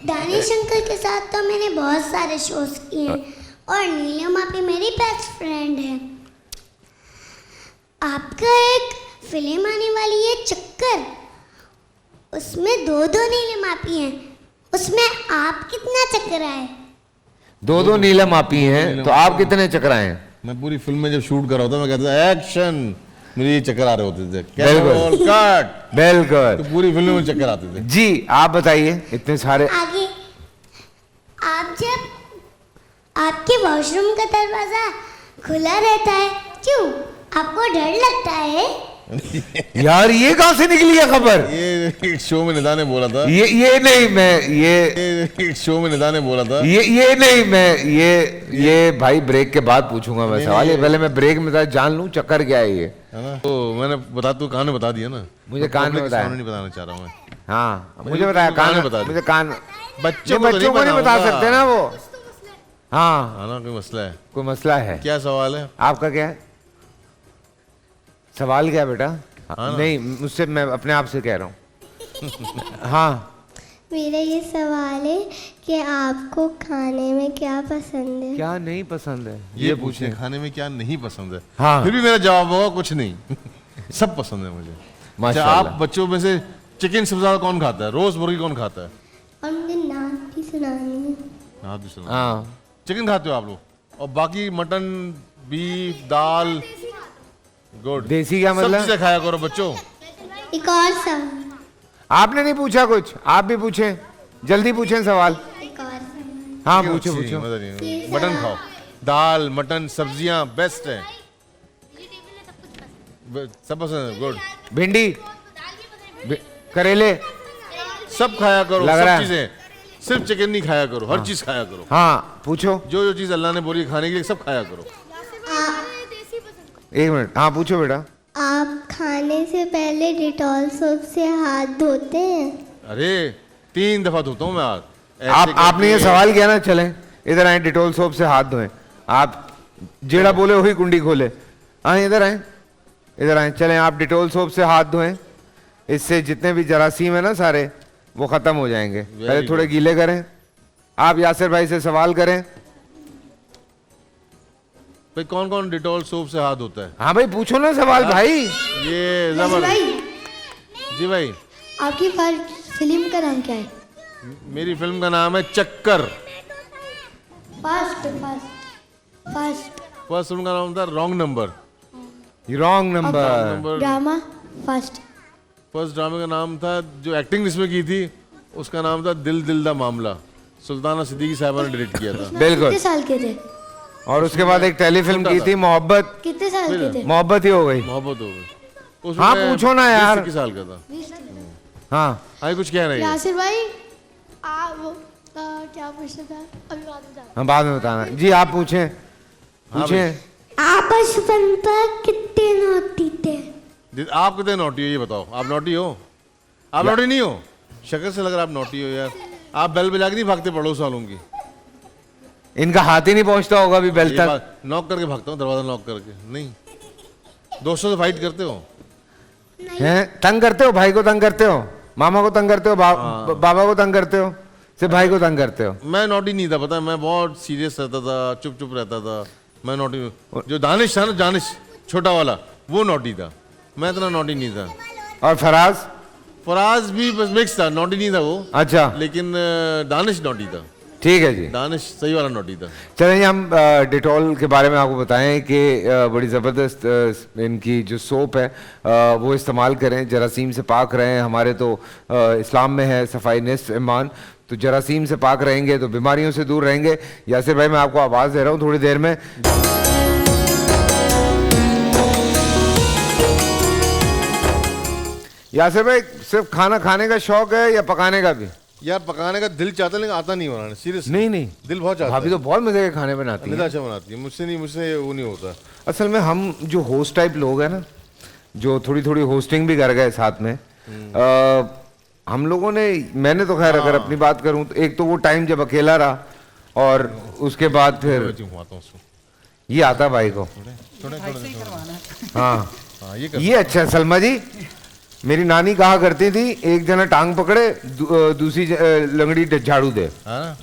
दानिश अंकल के साथ तो मैंने बहुत सारे शोज किए हैं, और नीलम आपी मेरी बेस्ट फ्रेंड है। आपका एक फिल्म आने वाली है चक्कर, उसमें 2-2 नीलम आती हैं, उसमें आप कितना चकराए? 2-2 नीलम आपी हैं, तो आप कितने चकराए हैं? मैं पूरी फिल्म में जब शूट कर रहा था मैं कहता था एक्शन, मुझे ये चक्कर आ रहे होते थे, कट, बिल्कुल, तो पूरी फिल्म में चक्कर आते थे। जी आप बताइए, इतने सारे। आगे आप जब आपके वॉशरूम का दरवाजा खुला रहता है, क्यों? आपको डर लगता है? यार ये कहाँ से निकली है खबर? ये एक शो में निदा ने बोला था। ये नहीं मैं ये एक शो में निदा ने बोला था। ये नहीं मैं ये भाई ब्रेक के बाद पूछूंगा मैं सवाल। ये पहले मैं ब्रेक में जान लूं चक्कर क्या है ये, है ना? तो मैंने कान में बता दिया ना। मुझे कान में बताया, नहीं बताना चाह रहा हूँ मैं। हाँ मुझे बताया, कान में बता, मुझे कान। बच्चों को नहीं बता सकते ना वो। हाँ ना, कोई मसला है? कोई मसला है? क्या सवाल है आपका? क्या है सवाल? क्या बेटा? नहीं मुझसे, मैं अपने आप से कह रहा हूँ। हाँ मेरा ये सवाल है कि आपको खाने में क्या पसंद है? क्या नहीं पसंद है ये पूछे, खाने में क्या नहीं पसंद है। हाँ फिर भी मेरा जवाब होगा कुछ नहीं। सब पसंद है मुझे। माशाल्लाह। आप बच्चों में से चिकन सबसे ज्यादा कौन खाता है? रोज मुर्गी कौन खाता है? और मुझे नाम भी सुनानी है। नाम भी सुना। हाँ चिकन खाते हो आप लोग, और बाकी मटन, बीफ, दाल, गुड। देसी क्या मतलब? सब चीजें खाया करो बच्चों। एक और सवाल। आपने नहीं पूछा कुछ, आप भी पूछें, जल्दी पूछें सवाल। एक और सवाल। हाँ पूछो। मटन खाओ, दाल, मटन, सब्जियां बेस्ट है, सब पसंद है, गुड। भिंडी, करेले सब खाया करो, लग सब रहा है। चीजें, सिर्फ चिकन नहीं खाया करो, हर चीज खाया करो। हाँ पूछो। जो चीज अल्लाह ने बोली खाने के लिए सब खाया करो। एक मिनट, हाँ पूछो बेटा। आप खाने से पहले डिटॉल सोप से हाथ धोते हैं? अरे 3 दफा धोता हूँ मैं हाथ। आपने ये सवाल किया ना, चलें इधर आए, डिटॉल सोप से हाथ धोएं। आप जेड़ा बोले वही कुंडी खोले। हाँ इधर आए, चलें आप डिटॉल सोप से हाथ धोएं, इससे जितने भी जरासीम है ना सारे वो खत्म हो जाएंगे। पहले थोड़े गीले करें। आप यासिर भाई से सवाल करें। भाई कौन कौन डिटॉल सोप से हाथ धोता है? हाँ भाई पूछो ना सवाल भाई। ये जी भाई, आपकी फिल्म का नाम क्या है? मेरी फिल्म का नाम है चक्कर। फर्स्ट फिल्म का नाम था रॉन्ग नंबर। ड्रामा फर्स्ट ड्रामे का नाम था, जो एक्टिंग इसमें की थी उसका नाम था दिल दिल दा मामला। सुल्ताना सिद्दीकी साहबा ने डायरेक्ट किया था। बिल्कुल। कितने साल के थे? और उसके बाद एक टेलीफिल्म की थी मोहब्बत। कितने साल के थे? मोहब्बत ही हो गई। मोहब्बत हो गई। हाँ पूछो ना यार। 20 साल का था। हाँ आगे कुछ कह रहे हैं? यासिर भाई आप क्या पूछना था? अभी बाद में बताना। हम बाद में बताना। जी आप पूछें। आप बचपन पर कितने नोटी थे? आप कितने नोटी हो ये बताओ। आप नोटी हो? आप नोटी नहीं हो? शक्ल से लग रहा आप नोटी हो यार। आप बेल बजा के नहीं भागते पड़ोस वालों की? इनका हाथ ही नहीं पहुंचता होगा अभी बेल तक। नॉक करके भागता हूँ, दरवाजा नॉक करके। नहीं, दोस्तों से फाइट करते हो? हैं तंग करते हो, भाई को तंग करते हो, मामा को तंग करते हो, बाबा को तंग करते हो, सिर्फ भाई को तंग करते हो? मैं नोटी नहीं था, पता है, मैं बहुत सीरियस रहता था, चुप चुप रहता था। मैं नोटी, जो दानिश था ना, दानिश छोटा वाला, वो नोटी था। मैं इतना नोटी नहीं था। और फराज भी बस मिक्स था, नोटी नहीं था वो। अच्छा। लेकिन दानिश नोटी था। ठीक है जी, दानिश सही वाला नोटी था। चलिए हम डिटॉल के बारे में आपको बताएं कि बड़ी ज़बरदस्त इनकी जो सोप है वो इस्तेमाल करें, जरासीम से पाक रहें। हमारे तो इस्लाम में है सफाई निस्फ ईमान, तो जरासीम से पाक रहेंगे तो बीमारियों से दूर रहेंगे। यासिर भाई मैं आपको आवाज़ दे रहा हूँ थोड़ी देर में। यासिर भाई सिर्फ खाना खाने का शौक है या पकाने का भी? यार पकाने का दिल चाहता है लेकिन आता नहीं बनाने, सीरियस। नहीं दिल बहुत चाहता है। भाभी तो बहुत मजे के खाने बनाती है। अच्छा बनाती है, मुझसे वो नहीं होता। असल में हम जो होस्ट टाइप लोग हैं ना, जो थोड़ी थोड़ी होस्टिंग भी कर गए साथ में, हम लोगों ने, मैंने तो खैर अगर अपनी बात करूं तो एक तो वो टाइम जब अकेला रहा, और उसके बाद फिर ये आता भाई को। हाँ ये अच्छा है। सलमा जी, मेरी नानी कहा करती थी, एक जना टांग पकड़े दूसरी लंगड़ी झाड़ू दे। हाँ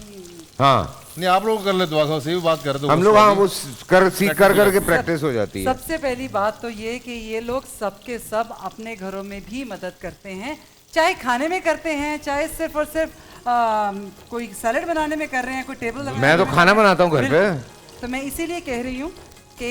नहीं, आप लोग कर ले तो सही बात कर दो। हम लोग हाँ वो सीख कर करके प्रैक्टिस हो जाती है। सबसे पहली बात तो ये कि ये लोग सबके सब अपने घरों में भी मदद करते हैं, चाहे खाने में करते हैं, चाहे सिर्फ और सिर्फ कोई सैलेड बनाने में कर रहे हैं, कोई टेबल मैं तो खाना बनाता हूँ घर पे। तो मैं इसीलिए कह रही हूँ कि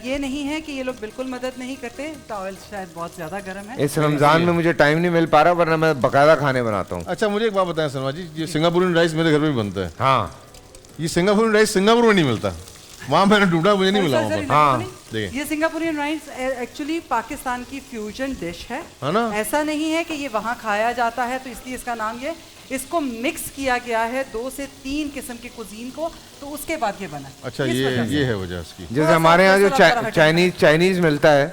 ये नहीं है कि ये लोग बिल्कुल मदद नहीं करते। टॉवल शायद बहुत ज़्यादा गर्म है। इस रमज़ान में मुझे टाइम नहीं मिल पा रहा, वरना मैं बकायदा खाने बनाता हूँ। अच्छा मुझे एक बात बताएं सलमा जी, ये सिंगापुरियन राइस मेरे घर में भी बनता है। हाँ, ये सिंगापुरियन राइस सिंगापुर में नहीं मिलता, वहाँ मैंने ढूंढा, मुझे नहीं मिला वहाँ पर। हाँ ये सिंगापुरियन राइस एक्चुअली पाकिस्तान की फ्यूजन डिश है ना? ऐसा नहीं है कि ये वहाँ खाया जाता है तो इसलिए इसका नाम ये। इसको मिक्स किया गया है 2 से 3 किस्म के कुजीन को, तो उसके बाद ये बना। अच्छा ये है वजह उसकी। जैसे हमारे यहाँ जो चाइनीज मिलता है,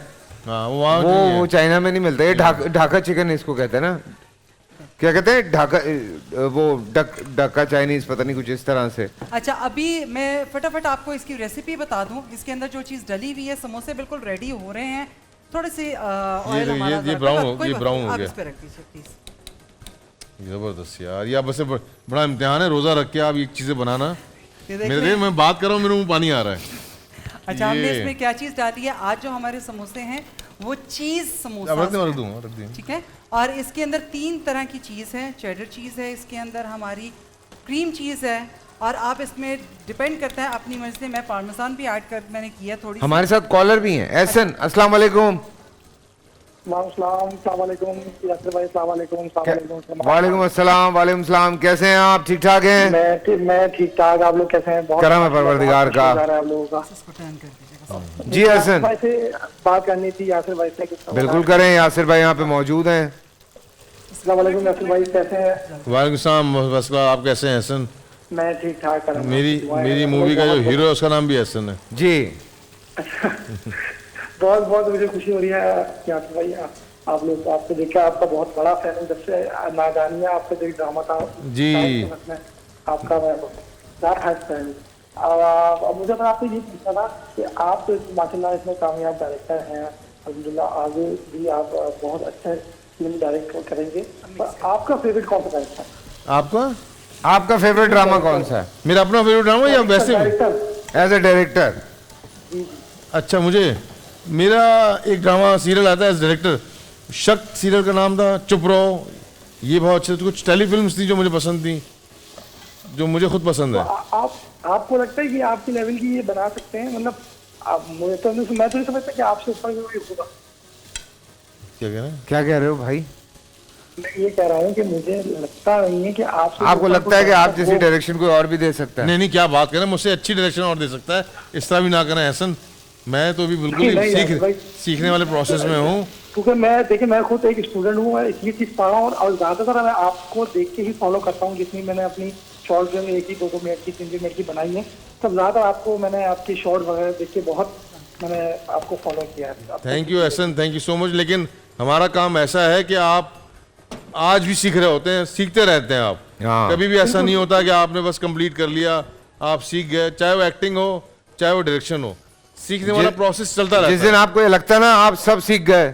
हाँ, वो चाइना में नहीं मिलता। ये ढाका चिकन इसको कहते हैं ना, क्या कहते हैं, ढाका, वो डक्का चाइनीज, पता नहीं कुछ इस तरह से। अच्छा अभी मैं फटाफट आपको इसकी रेसिपी बता दूं। इसके अंदर जो चीज़ डली हुई है, समोसे बिल्कुल रेडी हो रहे हैं। थोड़े से ऑयल हमारा ये ब्राउन हो गया। इस पे रख दीजिए प्लीज। जबरदस्त यार, ये आप वैसे बड़ा इम्तिहान है रोजा रख के आप ये चीजें बनाना। मेरे देख मैं बात कर रहा हूँ, मेरे मुंह पानी आ रहा है। अच्छा हमने इसमें क्या चीज़ डाली है? आज जो हमारे समोसे हैं वो चीज़ समोसा, रख दूँ, ठीक है। और इसके अंदर 3 तरह की चीज़ है। चेडर चीज़ है, इसके अंदर हमारी क्रीम चीज़ है, और आप इसमें डिपेंड करता है अपनी मर्जी से। मैं पार्मेसान भी ऐड कर मैंने किया थोड़ी। हमारे साथ कॉलर भी हैं। एहसन, अस्सलाम वालेकुम। वालेकुम अस्सलाम। वालेकुम सलाम। कैसे हैं आप? ठीक ठाक हैं? मैं ठीक ठाक। आप लोग कैसे हैं? करम है परवरदिगार का। आप लोगों का जी हसन, बात करनी थी यासिर भाई से। बिल्कुल करें। यासिर भाई यहाँ पे मौजूद हैं। अस्सलाम वालेकुम यासिर भाई, कैसे हैं? वालेकुम सलाम। आप कैसे हैं हसन? मैं ठीक ठाक। मेरी मूवी का जो हीरो है उसका नाम भी हसन है जी। बहुत बहुत मुझे खुशी हो रही है यासिर भाई, आप लोग आपको देखकर आपका बहुत बड़ा फैन हूँ। जब से नादानिया आपका जो ड्रामा था जी, आपका मैं बहुत फैन हूँ। अब मुझे आपसे ये पूछना था कि आप तो माशाल्लाह इसमें कामयाब डायरेक्टर हैं, अल्हम्दुलिल्लाह आगे भी आप बहुत अच्छा फिल्म डायरेक्ट करेंगे। पर आपका फेवरेट कौन सा डायरेक्टर है? आपका फेवरेट ड्रामा कौन सा है? मेरा अपना फेवरेट ड्रामा या वैसे एज ए डायरेक्टर? अच्छा मुझे मेरा एक ड्रामा सीरियल आता है एज डायरेक्टर, शक सीरियल का नाम था, चुप रहो। ये बहुत अच्छे, कुछ टेलीफिल्म्स थी जो मुझे पसंद थी, जो मुझे खुद पसंद है। आपको लगता है कि आपकी लेवल की ये बना सकते हैं? मतलब मैं तो नहीं समझता कि आपसे ऊपर कोई होगा। क्या कह रहे हो भाई? मैं ये कह रहा हूँ कि मुझे लगता नहीं है कि आपको लगता है कि आप जैसी डायरेक्शन कोई और भी दे सकता है? नहीं, क्या बात करें, मुझसे अच्छी डायरेक्शन और दे सकता है। इस तरह भी ना करें एहसन, मैं तो अभी बिल्कुल सीखने वाले प्रोसेस में हूँ। क्योंकि मैं खुद एक स्टूडेंट हूँ, ये चीज़ पढ़ रहा हूँ और ज़्यादातर मैं आपको देख के ही फॉलो करता हूँ। जितनी मैंने अपनी शॉर्ट फिल्म 1-2 मिनट की 3 मिनट की बनाई है, तब ज़्यादा आपको मैंने आपकी शॉर्ट वगैरह देख के बहुत मैंने आपको फॉलो किया है। Thank you Ehsan, thank you so much. लेकिन हमारा काम ऐसा है कि आप आज भी सीख रहे होते हैं, सीखते रहते हैं आप। कभी भी ऐसा नहीं होता कि आपने बस कंप्लीट कर लिया, आप सीख गए। चाहे वो एक्टिंग हो, चाहे वो डायरेक्शन हो, सीखने वाला प्रोसेस चलता रहता है। जिस दिन आपको ये लगता है ना आप सब सीख गए,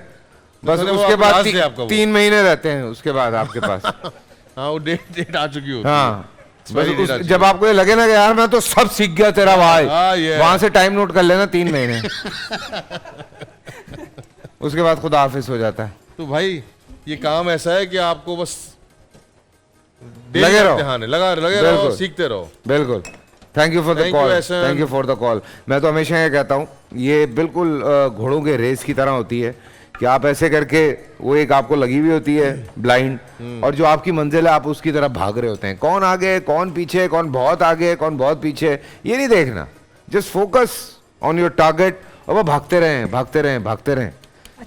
बस उसके बाद 3 महीने रहते हैं उसके बाद आपके पास। हाँ, वो डेट आ चुकी होती है। जब आपको ये लगे ना कि यार मैं तो सब सीख गया तेरा भाई, वहां से टाइम नोट कर लेना 3 महीने। उसके बाद खुदा हाफिज हो जाता है। तो भाई ये काम ऐसा है कि आपको बस लगे रहो, सीखते रहो। बिल्कुल। Thank you for the call, thank you for the call. मैं तो हमेशा ये कहता हूँ, ये बिल्कुल घोड़ों के रेस की तरह होती है कि आप ऐसे करके, वो एक आपको लगी हुई होती है ब्लाइंड, और जो आपकी मंजिल है आप उसकी तरफ भाग रहे होते हैं। कौन आगे, कौन पीछे, कौन बहुत आगे, कौन बहुत पीछे, ये नहीं देखना। Just focus on your target और वो भागते रहें।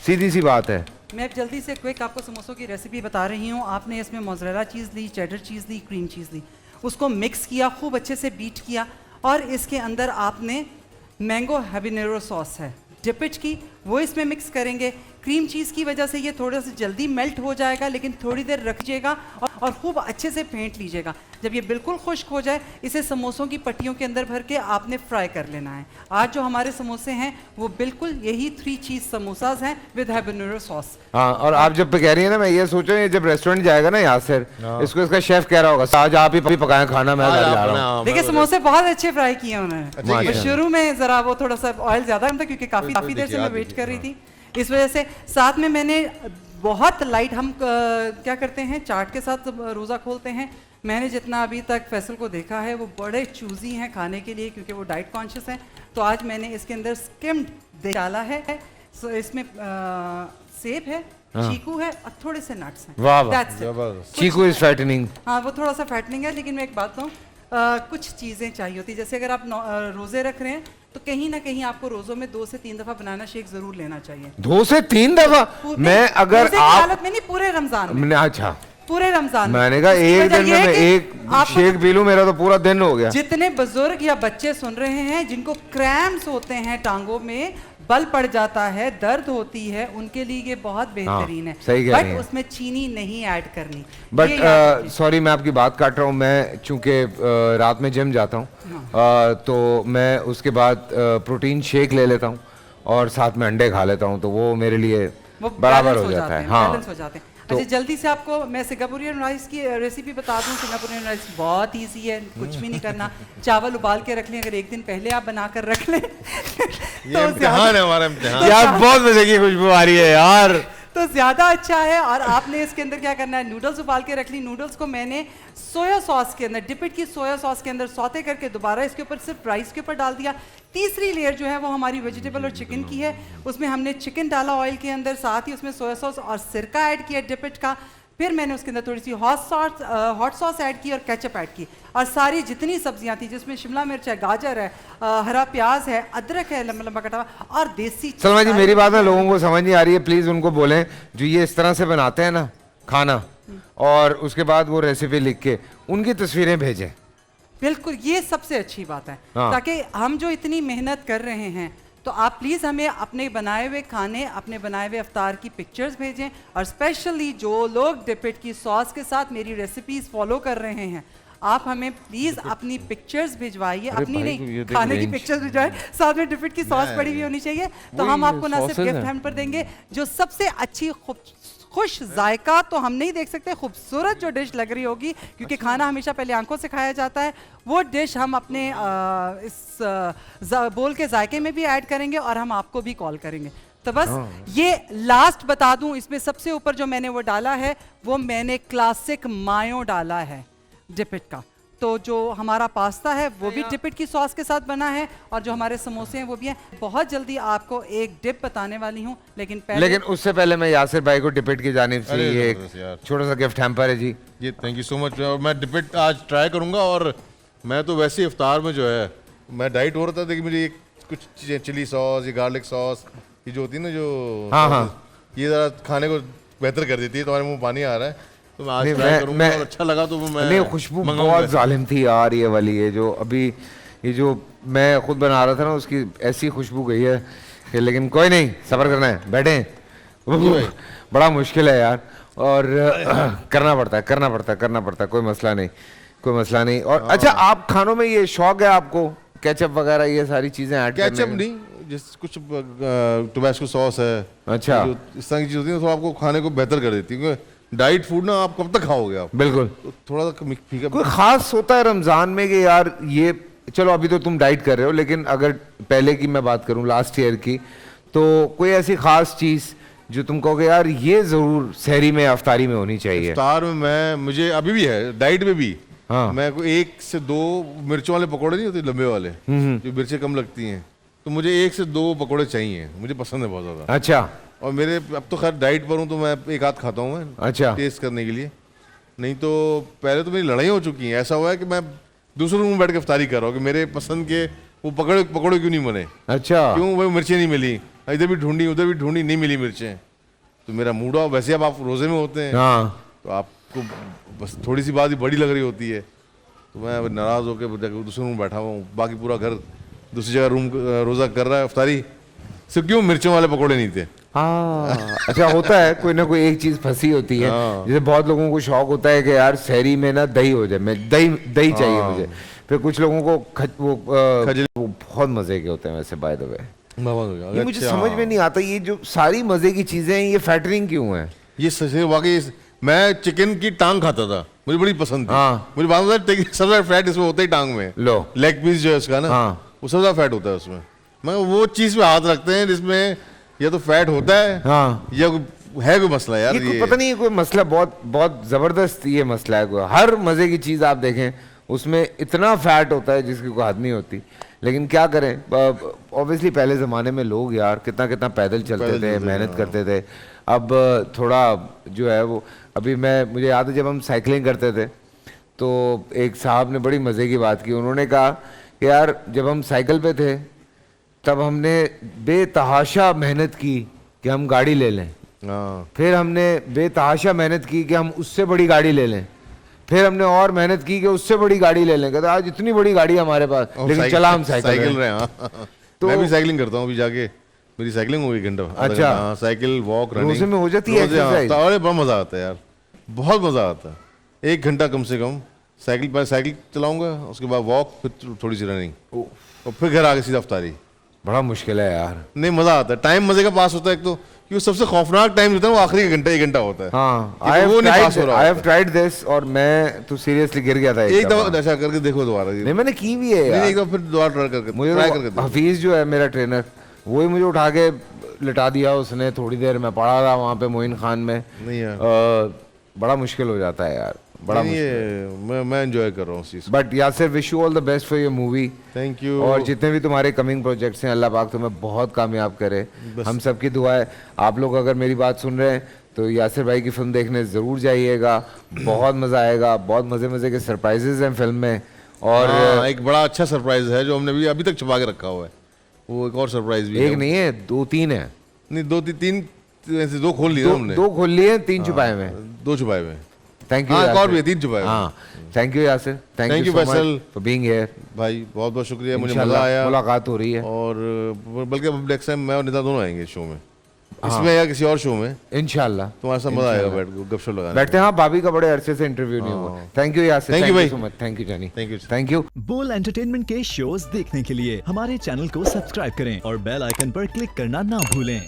सीधी सी बात है। मैं जल्दी से क्विक आपको समोसों की रेसिपी बता रही हूँ। आपने इसमें मोज़रेला चीज़ ली, चेडर चीज़ ली, क्रीम चीज़ ली, उसको मिक्स किया, खूब अच्छे से बीट किया, और इसके अंदर आपने मैंगो हैबानेरो सॉस है डिपिट की, वो इसमें मिक्स करेंगे। क्रीम चीज़ की वजह से ये थोड़ा सा जल्दी मेल्ट हो जाएगा, लेकिन थोड़ी देर रखिएगा और खूब अच्छे से फेंट लीजिएगा। जब ये बिल्कुल खुश्क हो जाए, इसे समोसों की पट्टियों के अंदर भर के आपने फ्राई कर लेना है। आज जो हमारे समोसे हैं वो बिल्कुल यही 3 चीज़ समोसाज हैं विद हैबानेरो सॉस। हाँ, और आप जब कह रही है ना, मैं ये सोच रहा हूँ जब रेस्टोरेंट जाएगा ना यासिर, इसको इसका शेफ कह रहा होगा आज आप ही पकाएं खाना, मैं जा रहा हूँ। देखिए समोसे बहुत अच्छे फ्राई किए उन्होंने। शुरू में जरा वो थोड़ा सा ऑयल ज़्यादा था क्योंकि काफ़ी देर से मैं वेट कर रही थी, इस वजह से। साथ में मैंने बहुत लाइट हम क्या करते हैं, चाट के साथ रोज़ा खोलते हैं। मैंने जितना अभी तक फैसल को देखा है वो बड़े चूज़ी हैं खाने के लिए, क्योंकि वो डाइट कॉन्शियस हैं। तो आज मैंने इसके अंदर स्किम्ड डाला है। सो इसमें सेब है, चीकू है और थोड़े से नट्स हैं। वाह वाह, चीकू इज फैटनिंग। हाँ, वो थोड़ा सा फैटनिंग है, लेकिन मैं एक बात कहूँ, कुछ चीज़ें चाहिए होती है। जैसे अगर आप रोज़े रख रहे हैं तो कहीं ना कहीं आपको रोज़ों में 2 से 3 दफ़ा बनाना शेक ज़रूर लेना चाहिए। 2 से 3 दफ़ा? मैं अगर आप हालत में नहीं, पूरे रमज़ान में। अच्छा, पूरे रमजान मैंने कहा एक दिन में मैं एक शेक पी लूं, मेरा तो पूरा दिन हो गया। जितने बुजुर्ग या बच्चे सुन रहे हैं जिनको क्रैम्प्स होते हैं, टांगों में बल पड़ जाता है, दर्द होती है, उनके लिए ये बहुत बेहतरीन है। सही कह रही हैं। बट उसमें चीनी नहीं ऐड करनी। बट सॉरी मैं आपकी बात काट रहा हूँ। मैं चूंकि रात में जिम जाता हूँ तो मैं उसके बाद प्रोटीन शेक ले लेता हूँ और साथ में अंडे खा लेता हूँ, तो वो मेरे लिए बराबर हो जाता है। हाँ, बैलेंस हो जाते हैं। अच्छा, जल्दी से आपको मैं सिंगापुरियन राइस की रेसिपी बता दूं। सिंगापुरियन राइस बहुत इजी है, कुछ भी नहीं करना। चावल उबाल के रख लें, अगर एक दिन पहले आप बनाकर रख लें तो इम्तिहान है हमारा, इम्तिहान। यार बहुत मजे की खुशबू आ रही है यार, तो ज़्यादा अच्छा है। और आपने इसके अंदर क्या करना है, नूडल्स उबाल के रख ली। नूडल्स को मैंने सोया सॉस के अंदर, डिपिट की सोया सॉस के अंदर सौते करके दोबारा इसके ऊपर सिर्फ राइस के ऊपर डाल दिया। तीसरी लेयर जो है वो हमारी वेजिटेबल और चिकन की है। उसमें हमने चिकन डाला ऑयल के अंदर, साथ ही उसमें सोया सॉस और सिरका ऐड किया डिपिट का। फिर मैंने उसके अंदर थोड़ी सी हॉट सॉस ऐड की और केचप ऐड की। और सारी जितनी सब्जियां थी, जिसमें शिमला मिर्च है, गाजर है, हरा प्याज है, अदरक है लंबा लंबा कटा हुआ, और देसी। सलमा जी मेरी बात ना लोगों को समझ नहीं आ रही है, प्लीज उनको बोलें जो ये इस तरह से बनाते हैं ना खाना, और उसके बाद वो रेसिपी लिख के उनकी तस्वीरें भेजें। बिल्कुल, ये सबसे अच्छी बात है। ताकि हम जो इतनी मेहनत कर रहे हैं, तो आप प्लीज़ हमें अपने बनाए हुए खाने, अपने बनाए हुए अफ्तार की पिक्चर्स भेजें। और स्पेशली जो लोग डिपिट की सॉस के साथ मेरी रेसिपीज फॉलो कर रहे हैं, आप हमें प्लीज़ अपनी पिक्चर्स भिजवाइए। अपनी नहीं, खाने की पिक्चर्स भिजवाइए, साथ में डिपिट की सॉस पड़ी हुई होनी चाहिए। तो हम आपको ना सिर्फ गिफ्ट हैम्पर देंगे, जो सबसे अच्छी खुश जायका तो हम नहीं देख सकते, खूबसूरत जो डिश लग रही होगी, क्योंकि खाना हमेशा पहले आंखों से खाया जाता है, वो डिश हम अपने इस बोल के जायके में भी ऐड करेंगे और हम आपको भी कॉल करेंगे। तो बस ये लास्ट बता दूं, इसमें सबसे ऊपर जो मैंने वो डाला है, वो मैंने क्लासिक मायो डाला है डिपिट का। तो जो हमारा पास्ता है वो भी डिपिट की सॉस के साथ बना है, और जो हमारे समोसे हैं वो भी हैं। बहुत जल्दी आपको एक डिप बताने वाली हूँ, लेकिन उससे पहले मैं यासिर भाई को डिपिट की जानिब से ये एक छोटा सा गिफ्ट हैम्पर है जी। ये थैंक यू सो मच। मैं डिपिट आज ट्राई करूंगा, और मैं तो वैसे ही इफ्तार में जो है मैं डाइट हो रहा था, लेकिन मुझे कुछ चीज़ें, चिली सॉस, ये गार्लिक सॉस, ये जो होती है ना, जो ये ज़रा खाने को बेहतर कर देती है। तुम्हारे मुँह पानी आ रहा है, तो मैं आज ट्राई करूंगा, और अच्छा लगा तो मैं खुशबू बहुत जालिम थी यार ये वाली। ये जो अभी ये जो मैं खुद बना रहा था ना, उसकी ऐसी खुशबू गई है कि, लेकिन कोई नहीं, सब्र करना है, बैठे। बड़ा मुश्किल है यार, और करना पड़ता है, कोई मसला नहीं। और अच्छा, आप खानों में ये शौक है आपको, केचप वगैरह ये सारी चीजें ऐड करने? केचप नहीं, जिस कुछ टोबैस्को सॉस है, अच्छा, इस तरह की चीज़ होती है, तो आपको खाने को बेहतर कर देती है। डाइट फूड ना आप कब तक खाओगे आप? बिल्कुल, तो थोड़ा सा फीका। कोई खास होता है रमजान में कि यार ये, चलो अभी तो तुम डाइट कर रहे हो, लेकिन अगर पहले की मैं बात करूं, लास्ट ईयर की, तो कोई ऐसी खास चीज जो तुम कहोगे यार ये जरूर सहरी में, अफ्तारी में होनी चाहिए? इफ्तार में मुझे अभी भी है, डाइट में भी। हाँ, मैं 1 से 2 मिर्चों वाले पकौड़े नहीं होते लंबे वाले, जो मिर्चें कम लगती हैं, तो मुझे 1 से 2 पकौड़े चाहिए, मुझे पसंद है बहुत ज़्यादा। अच्छा। और मेरे अब तो खैर डाइट पर हूँ, तो मैं एक आध खाता हूँ मैं, अच्छा, टेस्ट करने के लिए। नहीं तो पहले तो मेरी लड़ाई हो चुकी है। ऐसा हुआ है कि मैं दूसरे रूम में बैठ के इफ्तारी कर रहा हूँ कि मेरे पसंद के वो पकौड़े क्यों नहीं बने। अच्छा, क्यों वो मिर्चें नहीं मिली, इधर भी ढूंढी उधर भी ढूंढी, नहीं मिली मिर्चें। तो मेरा मूड ऑफ, वैसे अब आप रोजे में होते हैं, तो आपको बस थोड़ी सी बात ही बड़ी लग रही होती है, तो मैं नाराज़ होकर दूसरे रूम बैठा हुआ हूँ, बाकी पूरा घर दूसरी जगह रूम रोज़ा कर रहा है इफ्तारी, सिर्फ क्यों मिर्चों वाले पकौड़े नहीं थे। अच्छा, होता है कोई ना कोई एक चीज फंसी होती है। जैसे बहुत लोगों को शौक होता है कि यार सहरी में ना दही हो जाए, मैं दही चाहिए मुझे। फिर कुछ लोगों को वो बहुत मजे के होते हैं वैसे, बाय द वे। ये मुझे समझ में नहीं आता, ये जो सारी मजे की चीजें हैं, ये फैटरिंग क्यों है? ये सच वाकई, मैं चिकन की टांग खाता था, मुझे बड़ी पसंद थी। मुझे बात होता है सबसे फैट इसमें होता है टांग में, लेग पीस जो है उसका ना, वो सबसे फैट होता है उसमें। मैं वो चीज पे हाथ रखते हैं जिसमें या तो फैट होता है, या है कोई मसला यार, ये पता नहीं है कोई मसला, बहुत बहुत जबरदस्त ये मसला है। कोई हर मजे की चीज आप देखें उसमें इतना फैट होता है जिसकी कोई हद नहीं होती, लेकिन क्या करें, ऑब्वियसली पहले ज़माने में लोग यार कितना कितना पैदल चलते थे, मेहनत करते थे। अब थोड़ा जो है वो, अभी मुझे याद है जब हम साइकिलिंग करते थे तो एक साहब ने बड़ी मज़े की बात की। उन्होंने कहा कि यार जब हम साइकिल पे थे तब हमने बेतहाशा मेहनत की कि हम गाड़ी ले लें, फिर हमने बेतहाशा मेहनत की कि हम उससे बड़ी गाड़ी ले लें, फिर हमने और मेहनत की कि उससे बड़ी गाड़ी ले लें। कहते आज इतनी बड़ी गाड़ी हमारे पास, लेकिन चला हम साइकिल रहे हैं। तो मैं भी साइकिलिंग करता हूँ, अभी जाके मेरी साइकिलिंग हुई घंटा। अच्छा, साइकिल वॉक रनिंग रोज़े में हो जाती है एक्सरसाइज। अरे बहुत मजा आता है यार, बहुत मजा आता है। 1 घंटा कम से कम साइकिल चलाऊंगा, उसके बाद वॉक, फिर थोड़ी सी रनिंग, और फिर घर आके सीधा अफ्तारी। बड़ा मुश्किल है यार। नहीं मजा आता है, टाइम मजे का पास होता है। एक तो क्योंकि सबसे खौफनाक टाइम होता है वो आखिरी 1 घंटा होता है। हाँ, I have tried this, और मैं तो सीरियसली गिर गया था एक दफा। ऐसा करके देखो दोबारा। नहीं मैंने की भी है यार। एक दफा फिर दोबारा ट्राई करके हफीज जो है मेरा ट्रेनर, वही मुझे उठा के लिटा दिया उसने, थोड़ी देर में पड़ा रहा वहाँ पे मोइन खान में। नहीं यार बड़ा मुश्किल हो जाता है यार, बड़ा मैं एंजॉय कर रहा हूँ चीज। But Yasir, wish you all the best for your movie. Thank you. और जितने भी तुम्हारे कमिंग प्रोजेक्ट्स हैं, अल्लाह पाक तुम्हें बहुत कामयाब करे, हम सब की दुआ है। आप लोग अगर मेरी बात सुन रहे हैं तो यासिर भाई की फिल्म देखने ज़रूर जाइएगा, बहुत मज़ा आएगा। बहुत मज़े के सरप्राइजेज हैं फिल्म में, और एक बड़ा अच्छा सरप्राइज है जो हमने भी अभी तक छुपा के रखा हुआ है। वो एक और सरप्राइज भी एक नहीं है, 2-3 है। नहीं 2 खोल लिए हमने। 2 खोल लिए, 3 छुपाए हुए। 2 छुपाए हुए। Thank you. और भी 3 छुपाए। हाँ, thank you Yasir, thank you Faisal for being here. भाई बहुत बहुत शुक्रिया, मुझे मजा आया, मुलाकात हो रही है। और बल्कि अब नेक्स्ट टाइम मैं और निदा दोनों आएंगे शो में, इसमें या किसी और शो में इंशाल्लाह। तुम्हारे साथ मजा आएगा बैठ गपशप लगाने। बैठते हैं। हाँ, भाभी का बड़े अरसे से इंटरव्यू नहीं हुआ। Thank you Yasir, thank you भाई, सो मच। थैंक यू जानी, थैंक यू। बोल एंटरटेनमेंट के शोज देखने के लिए हमारे चैनल को सब्सक्राइब करें और बेल आइकन पर क्लिक करना ना भूलें।